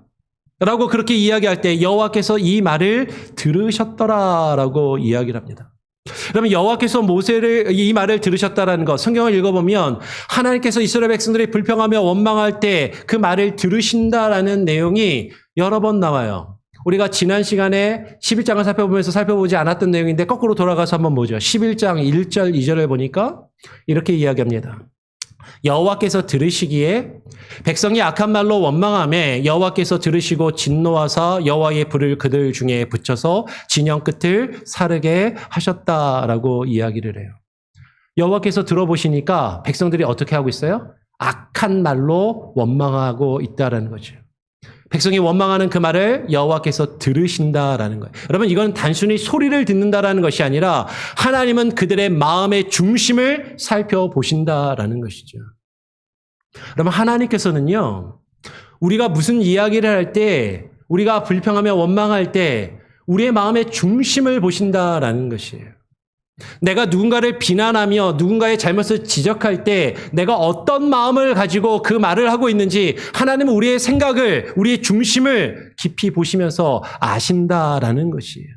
라고 그렇게 이야기할 때 여호와께서 이 말을 들으셨더라라고 이야기를 합니다. 그러면 여호와께서 이 말을 들으셨다라는 것, 성경을 읽어보면 하나님께서 이스라엘 백성들이 불평하며 원망할 때 그 말을 들으신다라는 내용이 여러 번 나와요. 우리가 지난 시간에 11장을 살펴보면서 살펴보지 않았던 내용인데 거꾸로 돌아가서 한번 보죠. 11장 1절 2절을 보니까 이렇게 이야기합니다. 여호와께서 들으시기에 백성이 악한 말로 원망하며 여호와께서 들으시고 진노하사 여호와의 불을 그들 중에 붙여서 진영 끝을 사르게 하셨다라고 이야기를 해요. 여호와께서 들어보시니까 백성들이 어떻게 하고 있어요? 악한 말로 원망하고 있다라는 거죠. 백성이 원망하는 그 말을 여호와께서 들으신다라는 거예요. 여러분, 이건 단순히 소리를 듣는다라는 것이 아니라 하나님은 그들의 마음의 중심을 살펴보신다라는 것이죠. 여러분, 하나님께서는요, 우리가 무슨 이야기를 할 때, 우리가 불평하며 원망할 때 우리의 마음의 중심을 보신다라는 것이에요. 내가 누군가를 비난하며 누군가의 잘못을 지적할 때 내가 어떤 마음을 가지고 그 말을 하고 있는지 하나님은 우리의 생각을, 우리의 중심을 깊이 보시면서 아신다라는 것이에요.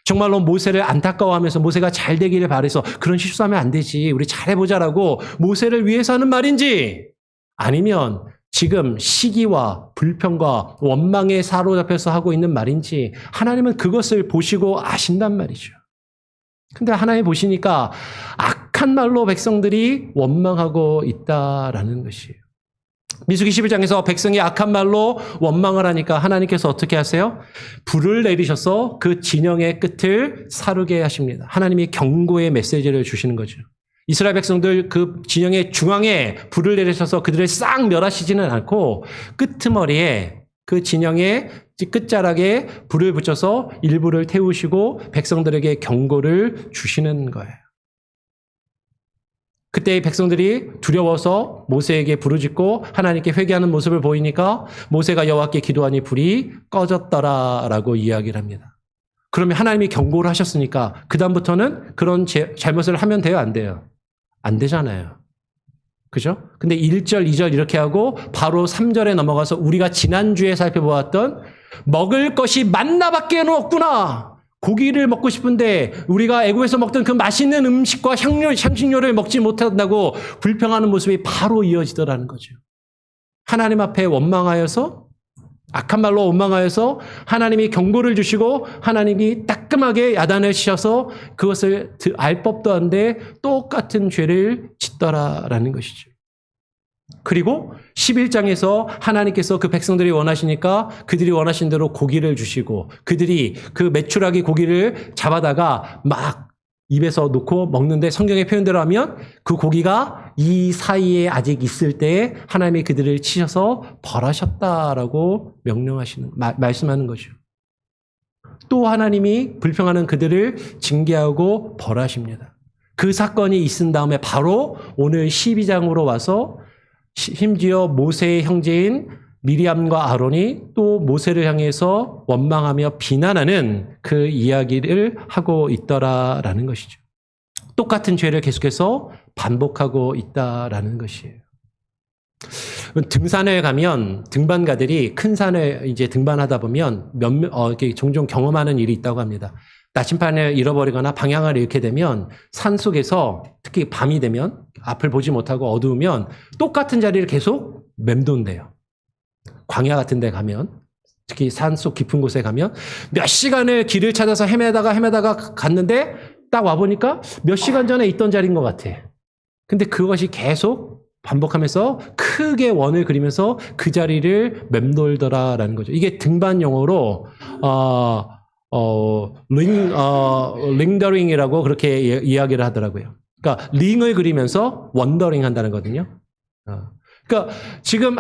정말로 모세를 안타까워하면서 모세가 잘 되기를 바라서 그런 실수하면 안 되지, 우리 잘해보자라고 모세를 위해서 하는 말인지, 아니면 지금 시기와 불평과 원망에 사로잡혀서 하고 있는 말인지 하나님은 그것을 보시고 아신단 말이죠. 근데 하나님 보시니까 악한 말로 백성들이 원망하고 있다라는 것이에요. 민수기 11장에서 백성이 악한 말로 원망을 하니까 하나님께서 어떻게 하세요? 불을 내리셔서 그 진영의 끝을 사르게 하십니다. 하나님이 경고의 메시지를 주시는 거죠. 이스라엘 백성들 그 진영의 중앙에 불을 내리셔서 그들을 싹 멸하시지는 않고 끄트머리에 그 진영의 끝자락에 불을 붙여서 일부를 태우시고 백성들에게 경고를 주시는 거예요. 그때 백성들이 두려워서 모세에게 부르짖고 하나님께 회개하는 모습을 보이니까 모세가 여호와께 기도하니 불이 꺼졌더라라고 이야기를 합니다. 그러면 하나님이 경고를 하셨으니까 그 다음부터는 그런 잘못을 하면 돼요, 안 돼요? 안 되잖아요. 그죠? 근데 1절, 2절 이렇게 하고 바로 3절에 넘어가서 우리가 지난주에 살펴보았던 먹을 것이 만나밖에 없구나. 고기를 먹고 싶은데 우리가 애굽에서 먹던 그 맛있는 음식과 향신료를 먹지 못한다고 불평하는 모습이 바로 이어지더라는 거죠. 하나님 앞에 원망하여서, 악한 말로 원망하여서 하나님이 경고를 주시고 하나님이 따끔하게 야단을 치셔서 그것을 알 법도 한데 똑같은 죄를 짓더라라는 것이죠. 그리고 11장에서 하나님께서 그 백성들이 원하시니까 그들이 원하신 대로 고기를 주시고 그들이 그 메추라기 고기를 잡아다가 막 입에서 놓고 먹는데 성경의 표현대로 하면 그 고기가 이 사이에 아직 있을 때에 하나님이 그들을 치셔서 벌하셨다라고 말씀하는 거죠. 또 하나님이 불평하는 그들을 징계하고 벌하십니다. 그 사건이 있은 다음에 바로 오늘 12장으로 와서 심지어 모세의 형제인 미리암과 아론이 또 모세를 향해서 원망하며 비난하는 그 이야기를 하고 있더라라는 것이죠. 똑같은 죄를 계속해서 반복하고 있다라는 것이에요. 등산을 가면 등반가들이 큰 산을 이제 등반하다 보면 종종 경험하는 일이 있다고 합니다. 나침반을 잃어버리거나 방향을 잃게 되면 산 속에서 특히 밤이 되면 앞을 보지 못하고 어두우면 똑같은 자리를 계속 맴돈대요. 광야 같은 데 가면, 특히 산속 깊은 곳에 가면 몇 시간을 길을 찾아서 헤매다가 갔는데 딱 와보니까 몇 시간 전에 있던 자리인 것 같아. 근데 그것이 계속 반복하면서 크게 원을 그리면서 그 자리를 맴돌더라라는 거죠. 이게 등반 용어로 링더링이라고 그렇게 이야기를 하더라고요. 그러니까 링을 그리면서 원더링 한다는 거거든요. 그러니까 지금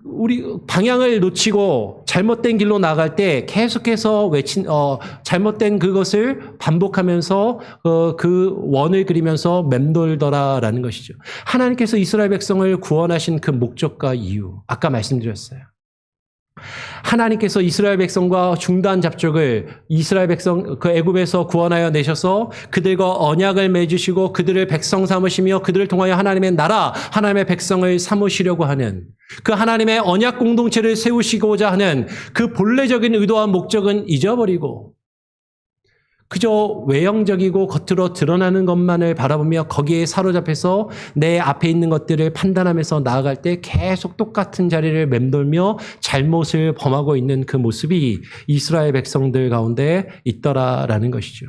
우리 방향을 놓치고 잘못된 길로 나갈 때 계속해서 잘못된 그것을 반복하면서 그 원을 그리면서 맴돌더라라는 것이죠. 하나님께서 이스라엘 백성을 구원하신 그 목적과 이유, 아까 말씀드렸어요. 하나님께서 이스라엘 백성과 중단 잡족을 이스라엘 백성 그 애굽에서 구원하여 내셔서 그들과 언약을 맺으시고 그들을 백성 삼으시며 그들을 통하여 하나님의 나라, 하나님의 백성을 삼으시려고 하는 그 하나님의 언약 공동체를 세우시고자 하는 그 본래적인 의도와 목적은 잊어버리고 그저 외형적이고 겉으로 드러나는 것만을 바라보며 거기에 사로잡혀서 내 앞에 있는 것들을 판단하면서 나아갈 때 계속 똑같은 자리를 맴돌며 잘못을 범하고 있는 그 모습이 이스라엘 백성들 가운데 있더라라는 것이죠.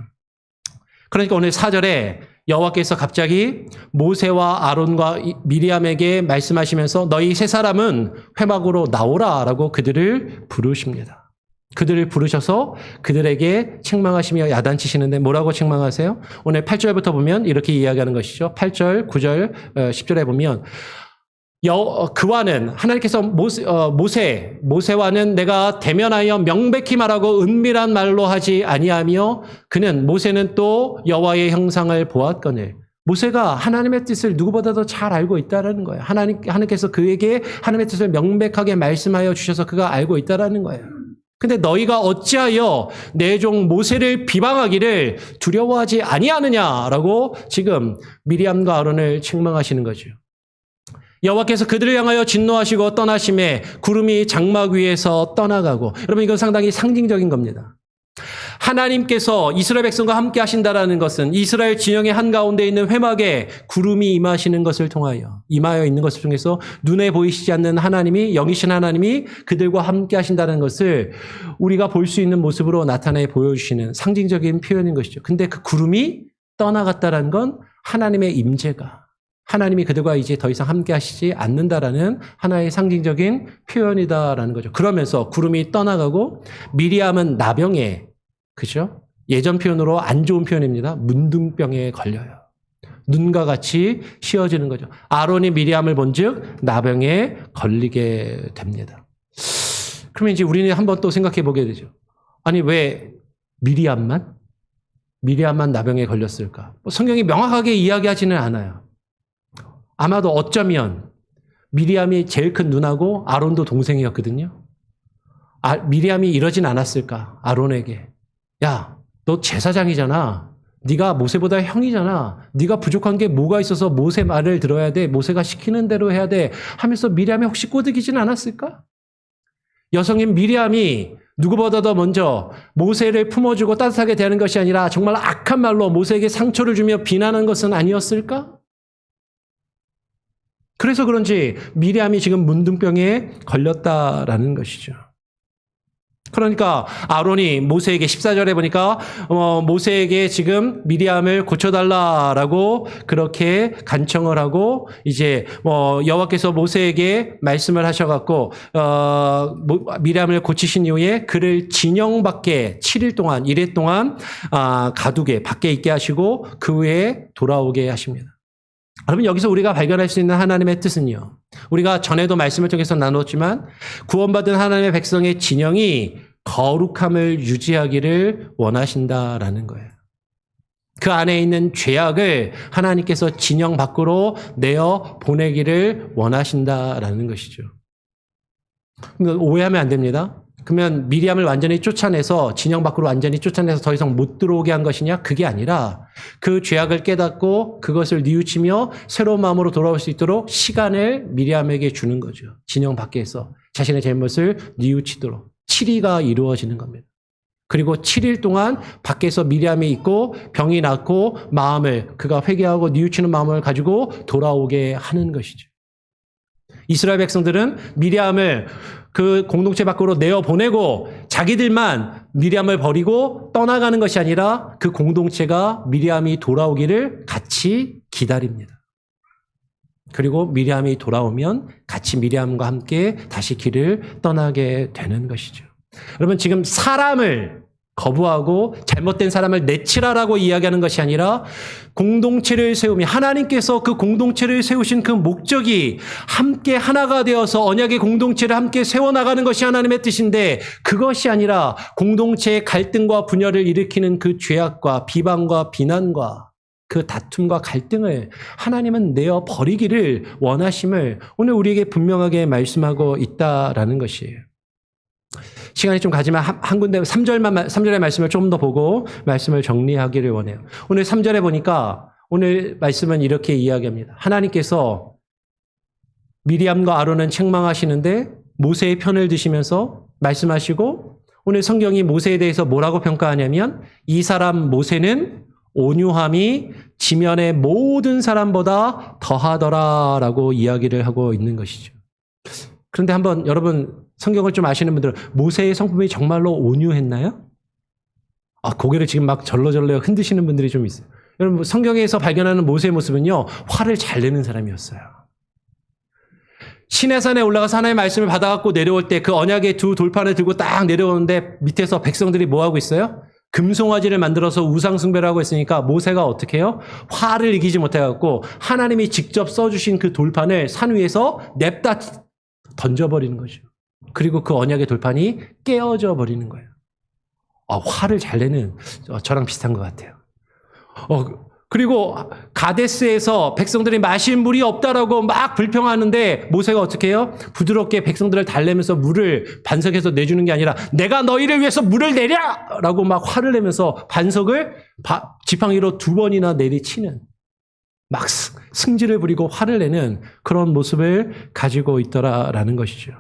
그러니까 오늘 4절에 여호와께서 갑자기 모세와 아론과 미리암에게 말씀하시면서 너희 세 사람은 회막으로 나오라라고 그들을 부르십니다. 그들을 부르셔서 그들에게 책망하시며 야단치시는데 뭐라고 책망하세요? 오늘 8절부터 보면 이렇게 이야기하는 것이죠. 8절, 9절, 10절에 보면 그와는 하나님께서 모세와는 내가 대면하여 명백히 말하고 은밀한 말로 하지 아니하며 모세는 또 여호와의 형상을 보았거늘. 모세가 하나님의 뜻을 누구보다도 잘 알고 있다라는 거예요. 하나님께서 그에게 하나님의 뜻을 명백하게 말씀하여 주셔서 그가 알고 있다라는 거예요. 근데 너희가 어찌하여 내 종 모세를 비방하기를 두려워하지 아니하느냐라고 지금 미리암과 아론을 책망하시는 거죠. 여호와께서 그들을 향하여 진노하시고 떠나심에 구름이 장막 위에서 떠나가고, 여러분 이건 상당히 상징적인 겁니다. 하나님께서 이스라엘 백성과 함께 하신다라는 것은 이스라엘 진영의 한가운데 있는 회막에 구름이 임하시는 것을 통하여, 임하여 있는 것을 통해서 눈에 보이시지 않는 하나님이, 영이신 하나님이 그들과 함께 하신다는 것을 우리가 볼 수 있는 모습으로 나타내 보여주시는 상징적인 표현인 것이죠. 근데 그 구름이 떠나갔다는 건 하나님의 임재가, 하나님이 그들과 이제 더 이상 함께 하시지 않는다라는 하나의 상징적인 표현이다라는 거죠. 그러면서 구름이 떠나가고 미리암은 나병에, 그죠? 예전 표현으로 안 좋은 표현입니다. 문둥병에 걸려요. 눈과 같이 휘어지는 거죠. 아론이 미리암을 본즉 나병에 걸리게 됩니다. 그러면 이제 우리는 한번 또 생각해 보게 되죠. 아니 왜 미리암만 나병에 걸렸을까? 성경이 명확하게 이야기하지는 않아요. 아마도 어쩌면 미리암이 제일 큰 누나고 아론도 동생이었거든요. 미리암이 이러진 않았을까? 아론에게. 야, 너 제사장이잖아. 네가 모세보다 형이잖아. 네가 부족한 게 뭐가 있어서 모세 말을 들어야 돼. 모세가 시키는 대로 해야 돼. 하면서 미리암이 혹시 꼬드기진 않았을까? 여성인 미리암이 누구보다도 먼저 모세를 품어주고 따뜻하게 대하는 것이 아니라 정말 악한 말로 모세에게 상처를 주며 비난한 것은 아니었을까? 그래서 그런지 미리암이 지금 문둥병에 걸렸다라는 것이죠. 그러니까 아론이 모세에게 14절에 보니까 모세에게 지금 미리암을 고쳐달라라고 그렇게 간청을 하고 이제 여호와께서 모세에게 말씀을 하셔갖고 미리암을 고치신 이후에 그를 진영 밖에 7일 동안 1회 동안 가두게 밖에 있게 하시고 그 후에 돌아오게 하십니다. 여러분 여기서 우리가 발견할 수 있는 하나님의 뜻은요. 우리가 전에도 말씀을 통해서 나눴지만 구원받은 하나님의 백성의 진영이 거룩함을 유지하기를 원하신다라는 거예요. 그 안에 있는 죄악을 하나님께서 진영 밖으로 내어 보내기를 원하신다라는 것이죠. 오해하면 안 됩니다. 그러면 미리암을 완전히 쫓아내서 진영 밖으로 완전히 쫓아내서 더 이상 못 들어오게 한 것이냐? 그게 아니라 그 죄악을 깨닫고 그것을 뉘우치며 새로운 마음으로 돌아올 수 있도록 시간을 미리암에게 주는 거죠. 진영 밖에서 자신의 잘못을 뉘우치도록 7일가 이루어지는 겁니다. 그리고 7일 동안 밖에서 미리암이 있고 병이 낫고 그가 회개하고 뉘우치는 마음을 가지고 돌아오게 하는 것이죠. 이스라엘 백성들은 미리암을 그 공동체 밖으로 내어보내고 자기들만 미리암을 버리고 떠나가는 것이 아니라 그 공동체가 미리암이 돌아오기를 같이 기다립니다. 그리고 미리암이 돌아오면 같이 미리암과 함께 다시 길을 떠나게 되는 것이죠. 여러분 지금 사람을 거부하고 잘못된 사람을 내치라라고 이야기하는 것이 아니라 공동체를 세우며 하나님께서 그 공동체를 세우신 그 목적이 함께 하나가 되어서 언약의 공동체를 함께 세워나가는 것이 하나님의 뜻인데 그것이 아니라 공동체의 갈등과 분열을 일으키는 그 죄악과 비방과 비난과 그 다툼과 갈등을 하나님은 내어 버리기를 원하심을 오늘 우리에게 분명하게 말씀하고 있다라는 것이에요. 시간이 좀 가지만 한 군데 3절의 말씀을 좀 더 보고 말씀을 정리하기를 원해요. 오늘 3절에 보니까 오늘 말씀은 이렇게 이야기합니다. 하나님께서 미리암과 아론은 책망하시는데 모세의 편을 드시면서 말씀하시고 오늘 성경이 모세에 대해서 뭐라고 평가하냐면 이 사람 모세는 온유함이 지면의 모든 사람보다 더하더라라고 이야기를 하고 있는 것이죠. 그런데 한번 여러분 성경을 좀 아시는 분들은 모세의 성품이 정말로 온유했나요? 고개를 지금 막 절러절러 흔드시는 분들이 좀 있어요. 여러분 성경에서 발견하는 모세의 모습은요, 화를 잘 내는 사람이었어요. 시내산에 올라가서 하나님의 말씀을 받아갖고 내려올 때 그 언약의 두 돌판을 들고 딱 내려오는데 밑에서 백성들이 뭐 하고 있어요? 금송아지를 만들어서 우상 숭배를 하고 있으니까 모세가 어떻게 해요? 화를 이기지 못해갖고 하나님이 직접 써주신 그 돌판을 산 위에서 냅다 던져버리는 거죠. 그리고 그 언약의 돌판이 깨어져 버리는 거예요. 화를 잘 내는, 저랑 비슷한 것 같아요. 그리고 가데스에서 백성들이 마실 물이 없다라고 막 불평하는데 모세가 어떻게 해요? 부드럽게 백성들을 달래면서 물을 반석에서 내주는 게 아니라 내가 너희를 위해서 물을 내려! 라고 막 화를 내면서 반석을 지팡이로 2번이나 내리치는, 막 승질을 부리고 화를 내는 그런 모습을 가지고 있더라라는 것이죠.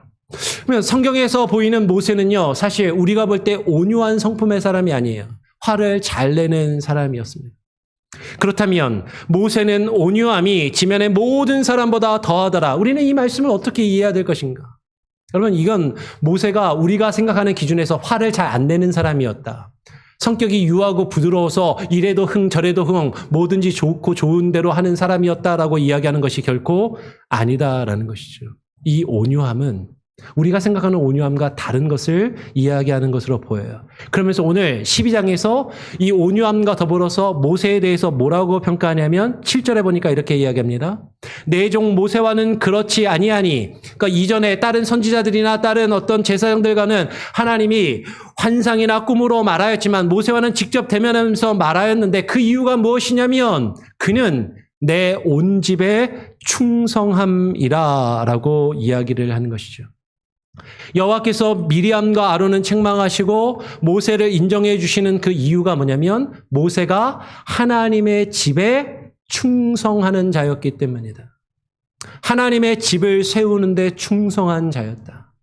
그러면 성경에서 보이는 모세는요, 사실 우리가 볼 때 온유한 성품의 사람이 아니에요. 화를 잘 내는 사람이었습니다. 그렇다면 모세는 온유함이 지면의 모든 사람보다 더하더라. 우리는 이 말씀을 어떻게 이해해야 될 것인가? 여러분, 이건 모세가 우리가 생각하는 기준에서 화를 잘 안 내는 사람이었다. 성격이 유하고 부드러워서 이래도 흥 저래도 흥 뭐든지 좋고 좋은 대로 하는 사람이었다라고 이야기하는 것이 결코 아니다라는 것이죠. 이 온유함은 우리가 생각하는 온유함과 다른 것을 이야기하는 것으로 보여요. 그러면서 오늘 12장에서 이 온유함과 더불어서 모세에 대해서 뭐라고 평가하냐면 7절에 보니까 이렇게 이야기합니다. 내 종 모세와는 그렇지 아니하니, 그러니까 이전에 다른 선지자들이나 다른 어떤 제사장들과는 하나님이 환상이나 꿈으로 말하였지만 모세와는 직접 대면하면서 말하였는데 그 이유가 무엇이냐면 그는 내 온 집에 충성함이라 라고 이야기를 하는 것이죠. 여호와께서 미리암과 아론은 책망하시고 모세를 인정해 주시는 그 이유가 뭐냐면 모세가 하나님의 집에 충성하는 자였기 때문이다. 하나님의 집을 세우는데 충성한 자였다.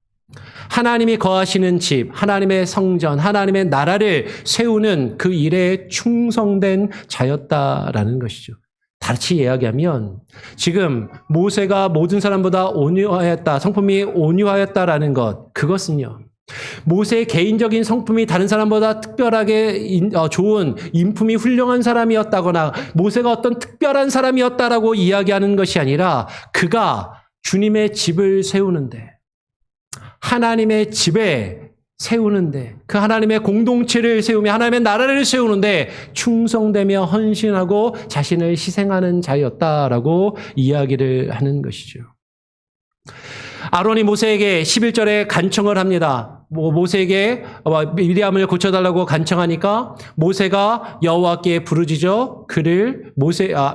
하나님이 거하시는 집, 하나님의 성전, 하나님의 나라를 세우는 그 일에 충성된 자였다라는 것이죠. 다시 이야기하면 지금 모세가 모든 사람보다 온유하였다, 성품이 온유하였다라는 것, 그것은요, 모세의 개인적인 성품이 다른 사람보다 특별하게 좋은, 인품이 훌륭한 사람이었다거나 모세가 어떤 특별한 사람이었다라고 이야기하는 것이 아니라 그가 주님의 집을 세우는데, 하나님의 집에 세우는데, 그 하나님의 공동체를 세우며 하나님의 나라를 세우는데 충성되며 헌신하고 자신을 희생하는 자였다라고 이야기를 하는 것이죠. 아론이 모세에게 11절에 간청을 합니다. 모세에게 미리암을 고쳐달라고 간청하니까 모세가 여호와께 부르짖어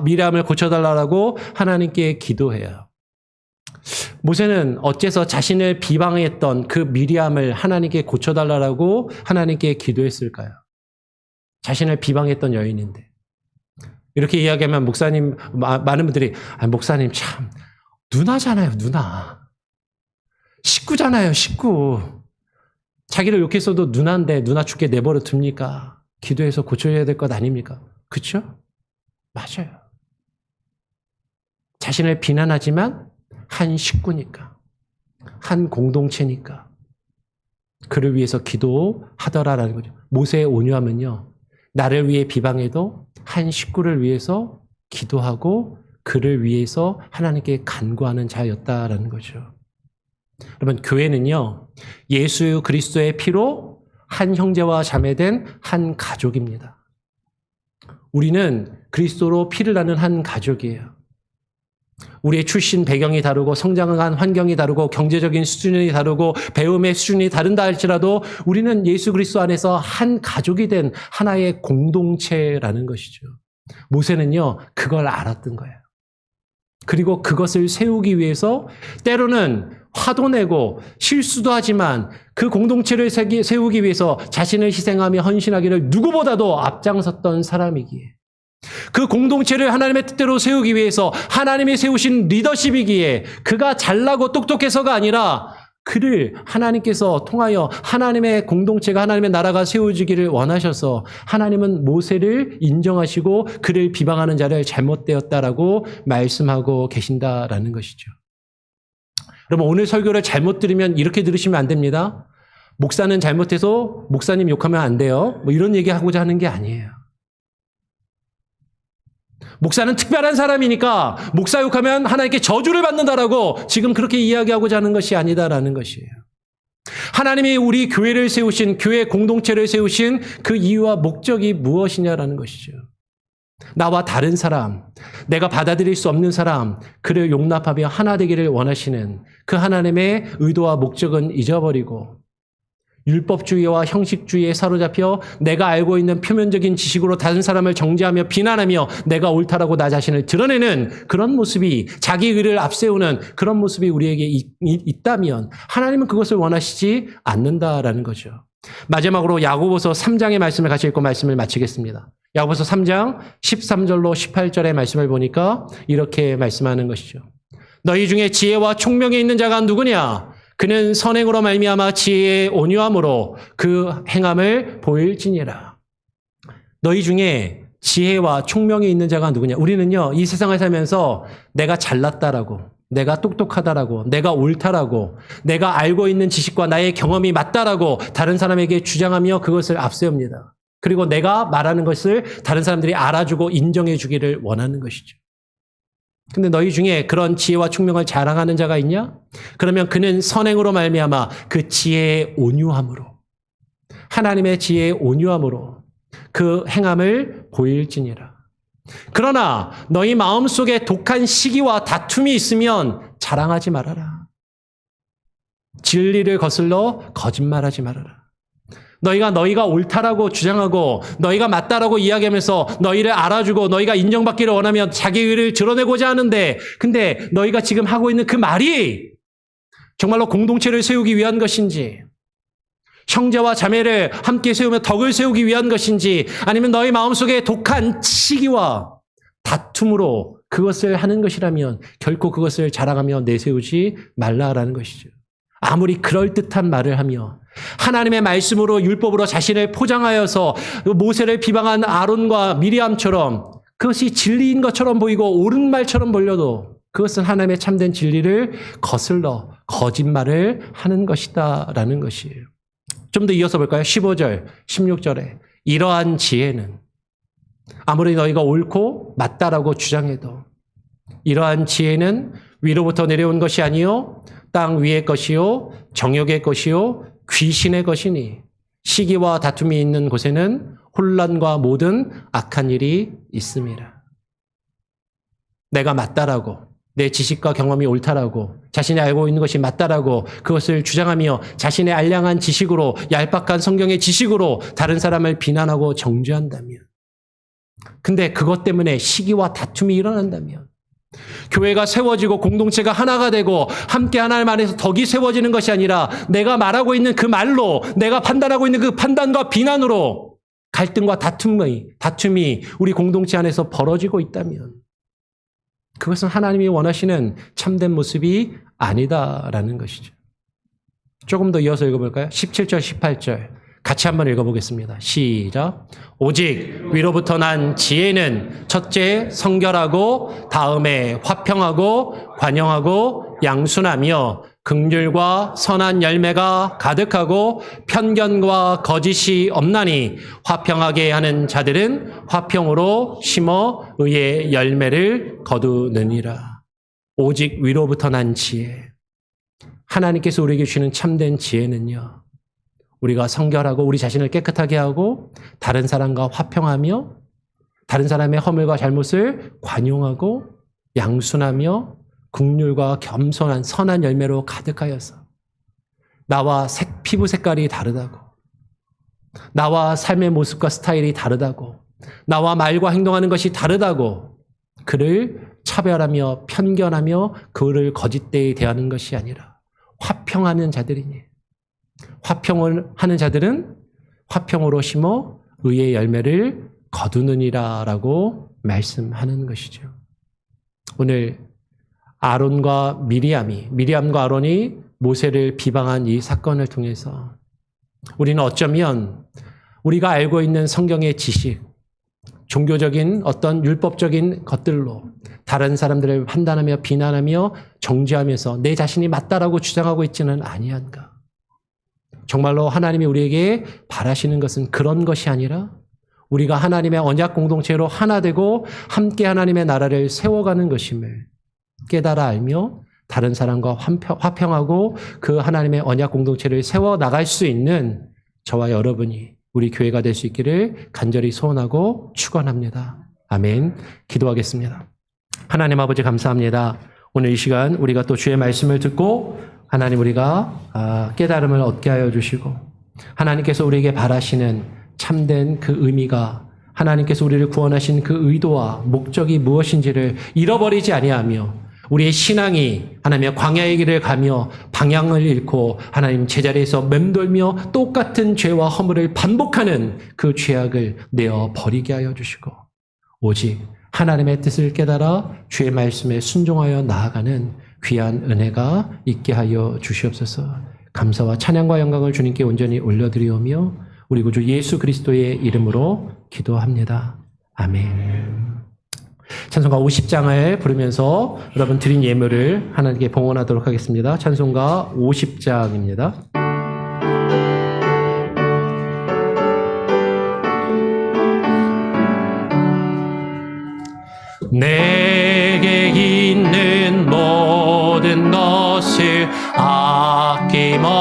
미리암을 고쳐달라고 하나님께 기도해요. 모세는 어째서 자신을 비방했던 그 미리암을 하나님께 고쳐달라고 하나님께 기도했을까요? 자신을 비방했던 여인인데. 이렇게 이야기하면 목사님, 많은 분들이 목사님 참 누나잖아요, 누나. 식구잖아요, 식구. 자기를 욕했어도 누나인데 누나 죽게 내버려 둡니까? 기도해서 고쳐야 될 것 아닙니까? 그렇죠? 맞아요. 자신을 비난하지만 한 식구니까, 한 공동체니까 그를 위해서 기도하더라라는 거죠. 모세의 온유함은요, 나를 위해 비방해도 한 식구를 위해서 기도하고 그를 위해서 하나님께 간구하는 자였다라는 거죠. 여러분, 교회는요, 예수 그리스도의 피로 한 형제와 자매된 한 가족입니다. 우리는 그리스도로 피를 나는 한 가족이에요. 우리의 출신 배경이 다르고 성장한 환경이 다르고 경제적인 수준이 다르고 배움의 수준이 다른다 할지라도 우리는 예수 그리스도 안에서 한 가족이 된 하나의 공동체라는 것이죠. 모세는요, 그걸 알았던 거예요. 그리고 그것을 세우기 위해서 때로는 화도 내고 실수도 하지만 그 공동체를 세우기 위해서 자신을 희생하며 헌신하기를 누구보다도 앞장섰던 사람이기에, 그 공동체를 하나님의 뜻대로 세우기 위해서 하나님이 세우신 리더십이기에 그가 잘나고 똑똑해서가 아니라 그를 하나님께서 통하여 하나님의 공동체가, 하나님의 나라가 세워지기를 원하셔서 하나님은 모세를 인정하시고 그를 비방하는 자를 잘못되었다라고 말씀하고 계신다라는 것이죠. 여러분, 오늘 설교를 잘못 들으면 이렇게 들으시면 안 됩니다. 목사는 잘못해서 목사님 욕하면 안 돼요. 이런 얘기하고자 하는 게 아니에요. 목사는 특별한 사람이니까 목사 욕하면 하나님께 저주를 받는다라고 지금 그렇게 이야기하고자 하는 것이 아니다라는 것이에요. 하나님이 우리 교회를 세우신, 교회 공동체를 세우신 그 이유와 목적이 무엇이냐라는 것이죠. 나와 다른 사람, 내가 받아들일 수 없는 사람, 그를 용납하며 하나 되기를 원하시는 그 하나님의 의도와 목적은 잊어버리고 율법주의와 형식주의에 사로잡혀 내가 알고 있는 표면적인 지식으로 다른 사람을 정죄하며 비난하며 내가 옳다라고 나 자신을 드러내는 그런 모습이, 자기 의를 앞세우는 그런 모습이 우리에게 있다면 하나님은 그것을 원하시지 않는다라는 거죠. 마지막으로 야고보서 3장의 말씀을 같이 읽고 말씀을 마치겠습니다. 야고보서 3장 13절로 18절의 말씀을 보니까 이렇게 말씀하는 것이죠. 너희 중에 지혜와 총명이 있는 자가 누구냐? 그는 선행으로 말미암아 지혜의 온유함으로 그 행함을 보일지니라. 너희 중에 지혜와 총명이 있는 자가 누구냐? 우리는요, 이 세상을 살면서 내가 잘났다라고, 내가 똑똑하다라고, 내가 옳다라고, 내가 알고 있는 지식과 나의 경험이 맞다라고 다른 사람에게 주장하며 그것을 앞세웁니다. 그리고 내가 말하는 것을 다른 사람들이 알아주고 인정해 주기를 원하는 것이죠. 근데 너희 중에 그런 지혜와 총명을 자랑하는 자가 있냐? 그러면 그는 선행으로 말미암아 그 지혜의 온유함으로, 하나님의 지혜의 온유함으로 그 행함을 보일지니라. 그러나 너희 마음속에 독한 시기와 다툼이 있으면 자랑하지 말아라. 진리를 거슬러 거짓말하지 말아라. 너희가 옳다라고 주장하고 너희가 맞다라고 이야기하면서 너희를 알아주고 너희가 인정받기를 원하며 자기 의를 드러내고자 하는데, 근데 너희가 지금 하고 있는 그 말이 정말로 공동체를 세우기 위한 것인지, 형제와 자매를 함께 세우며 덕을 세우기 위한 것인지, 아니면 너희 마음속에 독한 시기와 다툼으로 그것을 하는 것이라면 결코 그것을 자랑하며 내세우지 말라라는 것이죠. 아무리 그럴듯한 말을 하며 하나님의 말씀으로 율법으로 자신을 포장하여서 모세를 비방한 아론과 미리암처럼 그것이 진리인 것처럼 보이고 옳은 말처럼 보여도 그것은 하나님의 참된 진리를 거슬러 거짓말을 하는 것이다라는 것이에요. 좀 더 이어서 볼까요? 15절, 16절에 이러한 지혜는 아무리 너희가 옳고 맞다라고 주장해도 이러한 지혜는 위로부터 내려온 것이 아니요 땅 위의 것이요 정욕의 것이요 귀신의 것이니 시기와 다툼이 있는 곳에는 혼란과 모든 악한 일이 있음이라. 내가 맞다라고, 내 지식과 경험이 옳다라고, 자신이 알고 있는 것이 맞다라고 그것을 주장하며 자신의 알량한 지식으로, 얄팍한 성경의 지식으로 다른 사람을 비난하고 정죄한다면, 근데 그것 때문에 시기와 다툼이 일어난다면, 교회가 세워지고 공동체가 하나가 되고 함께 하나님 안에서 덕이 세워지는 것이 아니라 내가 말하고 있는 그 말로, 내가 판단하고 있는 그 판단과 비난으로 갈등과 다툼이 우리 공동체 안에서 벌어지고 있다면 그것은 하나님이 원하시는 참된 모습이 아니다라는 것이죠. 조금 더 이어서 읽어볼까요? 17절, 18절 같이 한번 읽어보겠습니다. 시작. 오직 위로부터 난 지혜는 첫째 성결하고 다음에 화평하고 관용하고 양순하며 긍휼과 선한 열매가 가득하고 편견과 거짓이 없나니 화평하게 하는 자들은 화평으로 심어 의의 열매를 거두느니라. 오직 위로부터 난 지혜. 하나님께서 우리에게 주시는 참된 지혜는요, 우리가 성결하고 우리 자신을 깨끗하게 하고 다른 사람과 화평하며 다른 사람의 허물과 잘못을 관용하고 양순하며 긍휼과 겸손한 선한 열매로 가득하여서 나와 피부 색깔이 다르다고, 나와 삶의 모습과 스타일이 다르다고, 나와 말과 행동하는 것이 다르다고 그를 차별하며 편견하며 그를 거짓되이 대하는 것이 아니라 화평하는 자들이니, 화평을 하는 자들은 화평으로 심어 의의 열매를 거두느니라라고 말씀하는 것이죠. 오늘 아론과 미리암과 아론이 모세를 비방한 이 사건을 통해서 우리는 어쩌면 우리가 알고 있는 성경의 지식, 종교적인 어떤 율법적인 것들로 다른 사람들을 판단하며 비난하며 정죄하면서 내 자신이 맞다라고 주장하고 있지는 아니한가? 정말로 하나님이 우리에게 바라시는 것은 그런 것이 아니라 우리가 하나님의 언약 공동체로 하나 되고 함께 하나님의 나라를 세워가는 것임을 깨달아 알며 다른 사람과 화평하고 그 하나님의 언약 공동체를 세워나갈 수 있는 저와 여러분이 우리 교회가 될 수 있기를 간절히 소원하고 축원합니다. 아멘. 기도하겠습니다. 하나님 아버지 감사합니다. 오늘 이 시간 우리가 또 주의 말씀을 듣고 하나님 우리가 깨달음을 얻게 하여 주시고 하나님께서 우리에게 바라시는 참된 그 의미가 하나님께서 우리를 구원하신 그 의도와 목적이 무엇인지를 잃어버리지 아니하며 우리의 신앙이 하나님의 광야의 길을 가며 방향을 잃고 하나님 제자리에서 맴돌며 똑같은 죄와 허물을 반복하는 그 죄악을 내어 버리게 하여 주시고 오직 하나님의 뜻을 깨달아 주의 말씀에 순종하여 나아가는 귀한 은혜가 있게 하여 주시옵소서. 감사와 찬양과 영광을 주님께 온전히 올려드리오며 우리 구주 예수 그리스도의 이름으로 기도합니다. 아멘. 찬송가 50장을 부르면서 여러분 드린 예물을 하나님께 봉헌하도록 하겠습니다. 찬송가 50장입니다. 내게 있는 모든 것을 아낌없이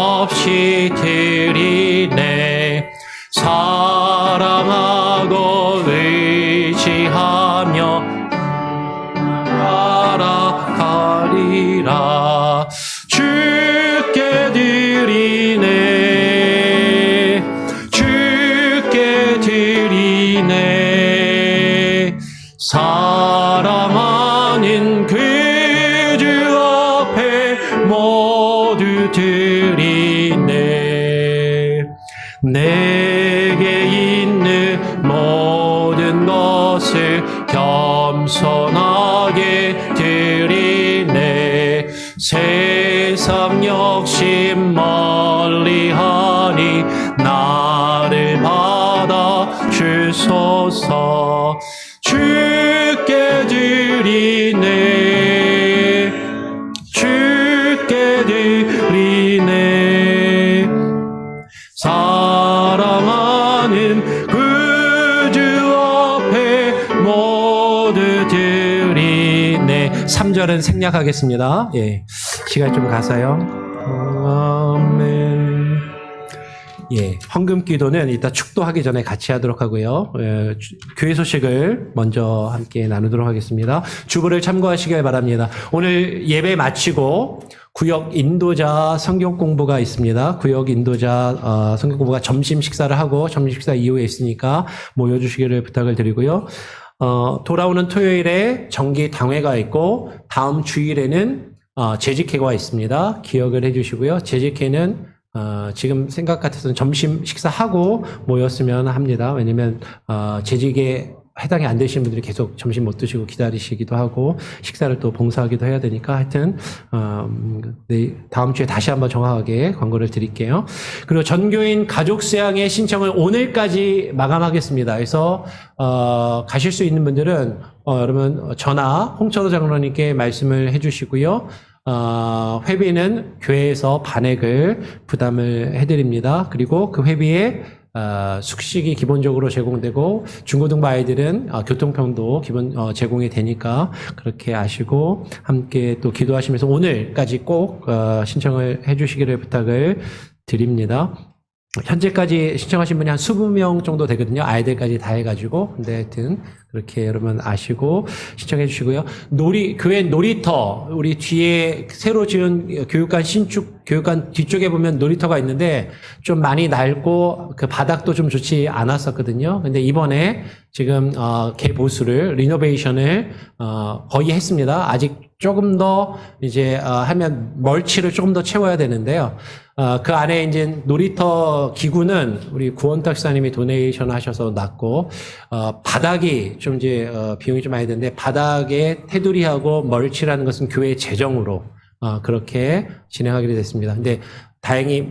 드리네. 사랑하고 의지하며 나아가리라. 주께 드리네. 주께 드리네. 사랑하는 그 주 앞에 모두 드리네. 내게 있는 모든 것을 겸손하게 드리네. 세상 욕심 멀리하니 나를 받아 주소서. 주께 드리네. 주께 드리네. 사랑하는 그 주 앞에 모두 드리네. 3절은 생략하겠습니다. 예, 시간 좀 가서요. 아멘. 예, 헌금 기도는 이따 축도하기 전에 같이 하도록 하고요. 교회 소식을 먼저 함께 나누도록 하겠습니다. 주보를 참고하시길 바랍니다. 오늘 예배 마치고 구역 인도자 성경 공부가 있습니다. 구역 인도자 성경 공부가 점심 식사를 하고 점심 식사 이후에 있으니까 모여주시기를 부탁을 드리고요. 돌아오는 토요일에 정기 당회가 있고 다음 주일에는 재직회가 있습니다. 기억을 해주시고요. 재직회는 지금 생각 같아서는 점심 식사하고 모였으면 합니다. 왜냐면 재직에 해당이 안 되시는 분들이 계속 점심 못 드시고 기다리시기도 하고 식사를 또 봉사하기도 해야 되니까 하여튼 다음 주에 다시 한번 정확하게 광고를 드릴게요. 그리고 전교인 가족 수양의 신청을 오늘까지 마감하겠습니다. 그래서 가실 수 있는 분들은 여러분 전화 홍철호 장로님께 말씀을 해주시고요. 회비는 교회에서 반액을 부담을 해드립니다. 그리고 그 회비에 숙식이 기본적으로 제공되고 중고등부 아이들은 교통편도 제공이 되니까 그렇게 아시고 함께 또 기도하시면서 오늘까지 꼭 신청을 해주시기를 부탁을 드립니다. 현재까지 신청하신 분이 한 20명 정도 되거든요. 아이들까지 다 해가지고. 근데 하여튼 그렇게 여러분 아시고 신청해 주시고요. 교회 놀이터, 우리 뒤에 새로 지은 교육관 뒤쪽에 보면 놀이터가 있는데 좀 많이 낡고 그 바닥도 좀 좋지 않았었거든요. 근데 이번에 지금 개보수를 리노베이션을 거의 했습니다. 아직 조금 더 이제 하면 멀치를 조금 더 채워야 되는데요. 그 안에 이제 놀이터 기구는 우리 구원탁 사님이 도네이션 하셔서 놨고, 바닥이 좀 이제, 비용이 좀 많이 드는데, 바닥에 테두리하고 멀치라는 것은 교회 재정으로, 그렇게 진행하게 됐습니다. 근데 다행히,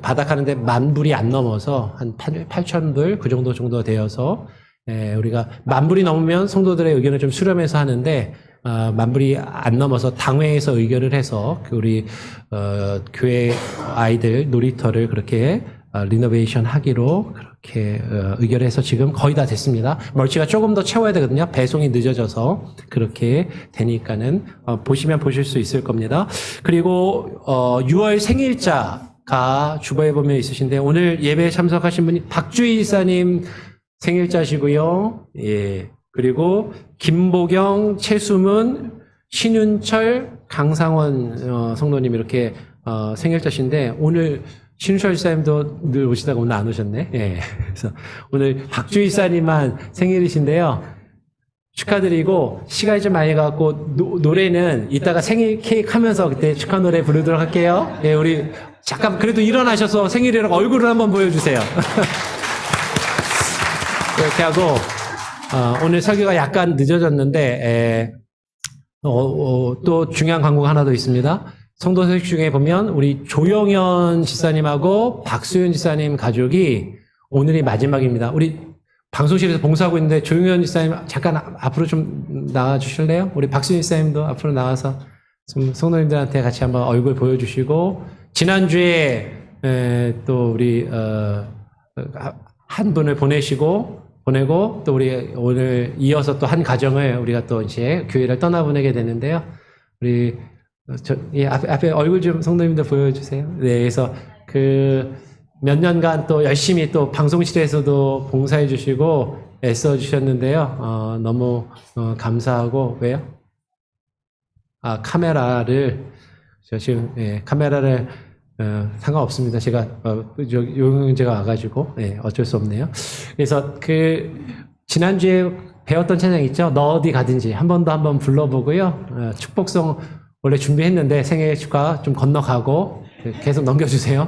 바닥 하는데 10,000불이 안 넘어서 한 8,000불 그 정도 되어서, 우리가 10,000불이 넘으면 성도들의 의견을 좀 수렴해서 하는데, 10,000불이 안 넘어서 당회에서 의결을 해서 우리 교회 아이들 놀이터를 그렇게 리노베이션 하기로 그렇게 의결해서 지금 거의 다 됐습니다. 멀치가 조금 더 채워야 되거든요. 배송이 늦어져서 그렇게 되니까는 보시면 보실 수 있을 겁니다. 그리고 6월 생일자가 주보에 보면 있으신데 오늘 예배에 참석하신 분이 박주희 이사님 생일자시고요. 예. 그리고 김보경, 최수문, 신윤철, 강상원 성도님 이렇게 생일자신데 오늘 신윤철 지사님도 늘 오시다가 오늘 안 오셨네. 예. 그래서 오늘 박주희 지사님만 생일이신데요. 축하드리고 시간이 좀 많이 가고 노래는 이따가 생일 케이크 하면서 그때 축하 노래 부르도록 할게요. 예, 우리 잠깐 그래도 일어나셔서 생일이라고 얼굴을 한번 보여주세요. 이렇게 하고 오늘 설교가 약간 늦어졌는데 또 중요한 광고가 하나 더 있습니다. 성도 소식 중에 보면 우리 조영현 지사님하고 박수윤 지사님 가족이 오늘이 마지막입니다. 우리 방송실에서 봉사하고 있는데 조영현 지사님 잠깐 앞으로 좀 나와 주실래요? 우리 박수윤 지사님도 앞으로 나와서 좀 성도님들한테 같이 한번 얼굴 보여주시고 지난주에 또 우리 한 분을 보내고 또 우리 오늘 이어서 또 한 가정을 우리가 또 이제 교회를 떠나보내게 되는데요. 우리 앞에 얼굴 좀 성도님들 보여주세요. 네, 그래서 몇 년간 또 열심히 또 방송실에서도 봉사해 주시고 애써 주셨는데요. 너무 감사하고 왜요? 카메라를 카메라를 상관없습니다. 제가 용영제가 와가지고 어쩔 수 없네요. 그래서 지난주에 배웠던 찬양 있죠? 너 어디 가든지 한번 불러보고요. 축복성 원래 준비했는데 생일 축하 좀 건너가고 계속 넘겨주세요.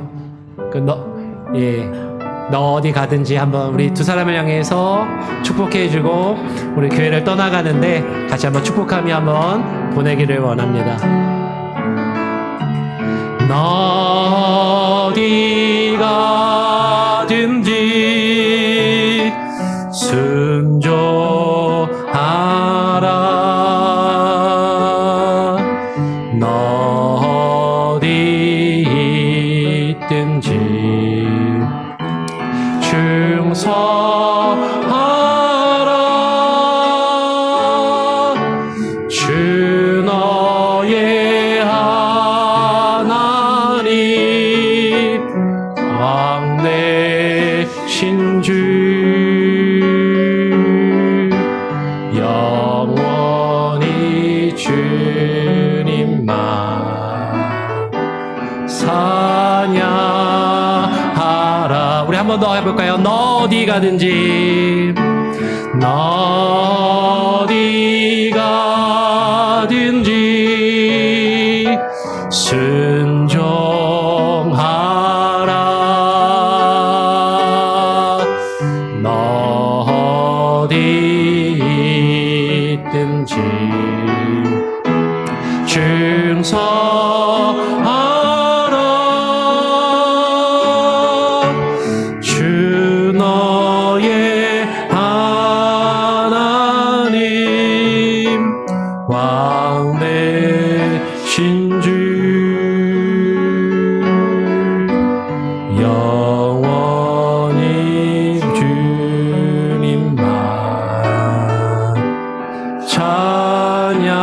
너 어디 가든지 한번 우리 두 사람을 향해서 축복해주고 우리 교회를 떠나가는데 같이 한번 축복하며 한번 보내기를 원합니다. 너 어디 가든지 순종하라. 너 어디 있든지 충성하라. 주 너의 하나님 왕 되신 주 영원히 주님만 찬양하라. 우리 한 번 더 해볼까요? 너 어디 가든지 너 어디 가든지 순종하라. 너 어디 있든지 충성하라. 주 너의 하나님 왕 되신 주 영원히 주님만 찬양하라.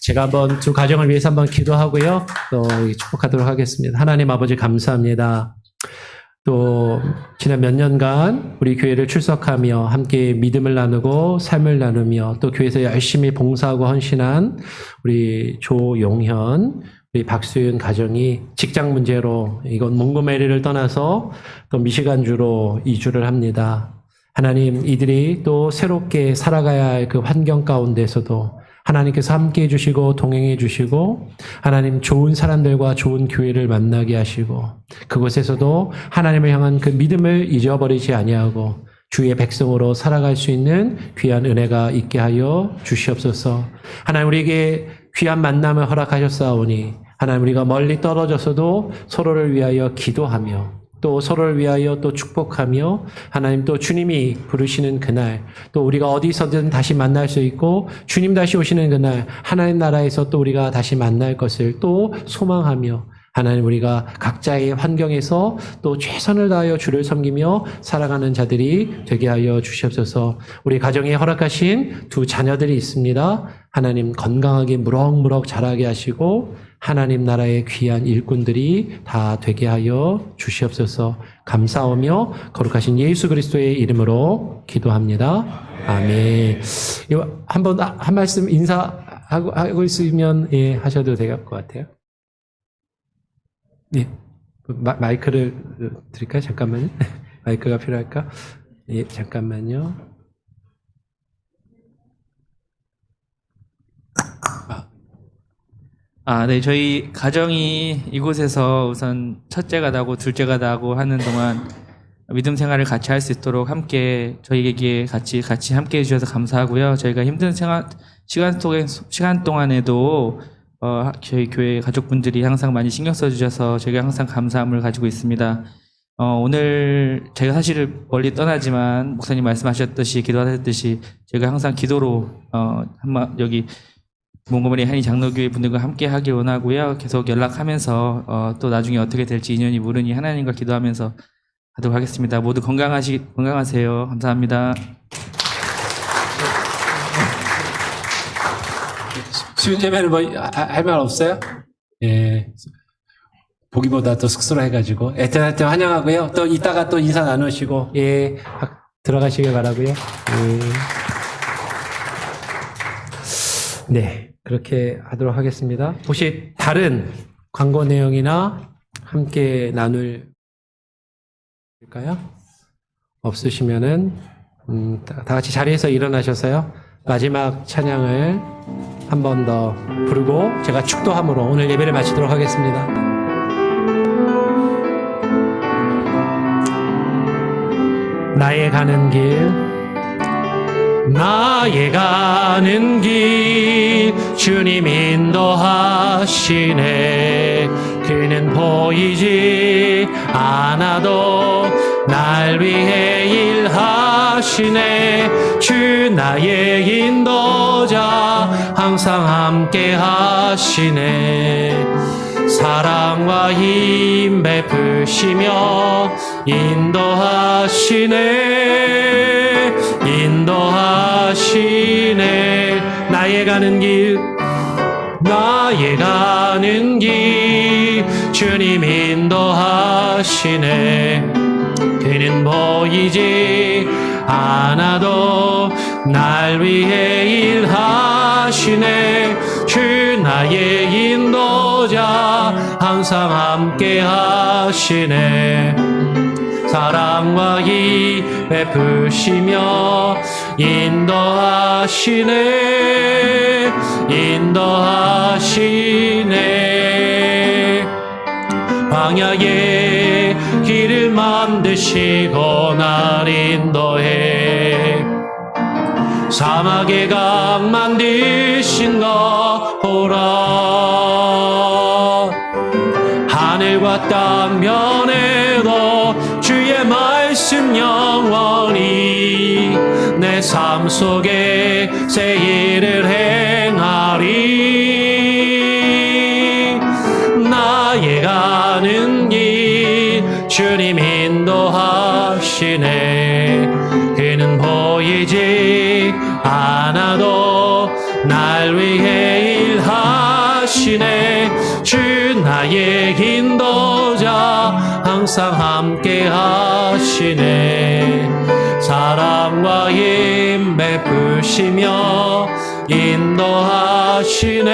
제가 한번 두 가정을 위해서 한번 기도하고요. 또 축복하도록 하겠습니다. 하나님 아버지 감사합니다. 또 지난 몇 년간 우리 교회를 출석하며 함께 믿음을 나누고 삶을 나누며 또 교회에서 열심히 봉사하고 헌신한 우리 조용현, 우리 박수윤 가정이 직장 문제로 이건 몽고메리를 떠나서 또 미시간주로 이주를 합니다. 하나님, 이들이 또 새롭게 살아가야 할 그 환경 가운데서도 하나님께서 함께 해주시고 동행해 주시고 하나님 좋은 사람들과 좋은 교회를 만나게 하시고 그곳에서도 하나님을 향한 그 믿음을 잊어버리지 아니하고 주의 백성으로 살아갈 수 있는 귀한 은혜가 있게 하여 주시옵소서. 하나님 우리에게 귀한 만남을 허락하셨사오니 하나님 우리가 멀리 떨어져서도 서로를 위하여 기도하며 또 서로를 위하여 또 축복하며 하나님 또 주님이 부르시는 그날 또 우리가 어디서든 다시 만날 수 있고 주님 다시 오시는 그날 하나님 나라에서 또 우리가 다시 만날 것을 또 소망하며 하나님 우리가 각자의 환경에서 또 최선을 다하여 주를 섬기며 살아가는 자들이 되게 하여 주시옵소서. 우리 가정에 허락하신 두 자녀들이 있습니다. 하나님 건강하게 무럭무럭 자라게 하시고 하나님 나라의 귀한 일꾼들이 다 되게 하여 주시옵소서. 감사하며 거룩하신 예수 그리스도의 이름으로 기도합니다. 아멘. 이거 한번 한 말씀 인사하고 있으면 예, 하셔도 될 것 같아요. 예, 마이크를 드릴까요? 잠깐만요. 마이크가 필요할까? 예, 잠깐만요. 네, 저희 가정이 이곳에서 우선 첫째가 나고 둘째가 나고 하는 동안 믿음 생활을 같이 할 수 있도록 함께 저희에게 같이 함께 해주셔서 감사하고요. 저희가 힘든 시간 동안에도 저희 교회 가족분들이 항상 많이 신경 써주셔서 저희가 항상 감사함을 가지고 있습니다. 오늘 제가 사실 멀리 떠나지만 목사님 말씀하셨듯이 기도하셨듯이 저희가 항상 기도로 여기 몽고머리 한인 장로교회 분들과 함께 하길 원하고요. 계속 연락하면서 또 나중에 어떻게 될지 인연이 모르니 하나님과 기도하면서 하도록 하겠습니다. 모두 건강하세요. 감사합니다. 수윤재매는 뭐 할 말 없어요? 예. 보기보다 더 쑥스러워해가지고 애틋하게 환영하고요. 또 이따가 또 인사 나누시고 예 들어가시길 바라고요. 예. 네 그렇게 하도록 하겠습니다. 혹시 다른 광고 내용이나 함께 나눌까요? 없으시면은 다 같이 자리에서 일어나셔서요. 마지막 찬양을 한 번 더 부르고 제가 축도함으로 오늘 예배를 마치도록 하겠습니다. 나의 가는 길 주님 인도하시네. 그는 보이지 않아도 날 위해 일하시네. 주 나의 인도자 항상 함께 하시네. 사랑과 힘 베푸시며 인도하시네. 나의 가는 길 주님 인도하시네. 그는 보이지 않아도 날 위해 일하시네. 주 나의 인도자 항상 함께 하시네. 사랑과 힘 베푸시며 인도하시네. 광야에 길을 만드시고 날 인도해. 사막의 강 만드신 것 보라. 하늘과 땅 면에도 주의 말씀 영원히 내 삶 속에 새 일을 행하리. 나의 가는 길 주님 인도하시네. 그는 보이지 않아도 날 위해 일하시네. 주 나의 인도자 항상 함께 하시네. 사랑과 힘 베푸시며 인도하시네.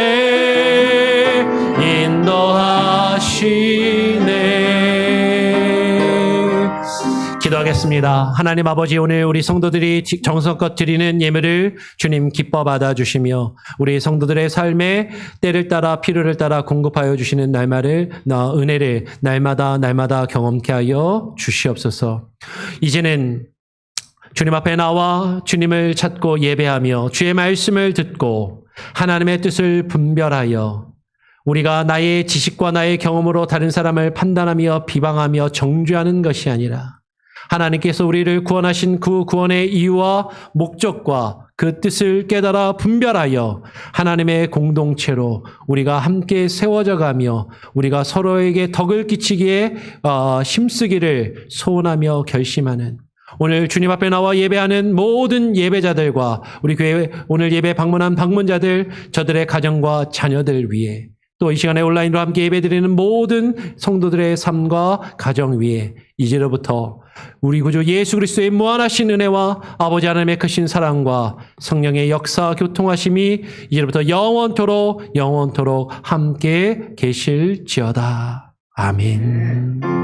기도하겠습니다. 하나님 아버지, 오늘 우리 성도들이 정성껏 드리는 예물을 주님 기뻐 받아주시며 우리 성도들의 삶에 때를 따라 필요를 따라 공급하여 주시는 은혜를 날마다 경험케 하여 주시옵소서. 이제는 주님 앞에 나와 주님을 찾고 예배하며 주의 말씀을 듣고 하나님의 뜻을 분별하여 우리가 나의 지식과 나의 경험으로 다른 사람을 판단하며 비방하며 정죄하는 것이 아니라 하나님께서 우리를 구원하신 그 구원의 이유와 목적과 그 뜻을 깨달아 분별하여 하나님의 공동체로 우리가 함께 세워져 가며 우리가 서로에게 덕을 끼치기에 힘쓰기를 소원하며 결심하는 오늘 주님 앞에 나와 예배하는 모든 예배자들과 우리 교회 오늘 예배 방문한 방문자들 저들의 가정과 자녀들 위해 또 이 시간에 온라인으로 함께 예배드리는 모든 성도들의 삶과 가정 위에 이제로부터 우리 구주 예수 그리스도의 무한하신 은혜와 아버지 하나님의 크신 사랑과 성령의 역사 교통하심이 이제로부터 영원토록 함께 계실지어다. 아멘.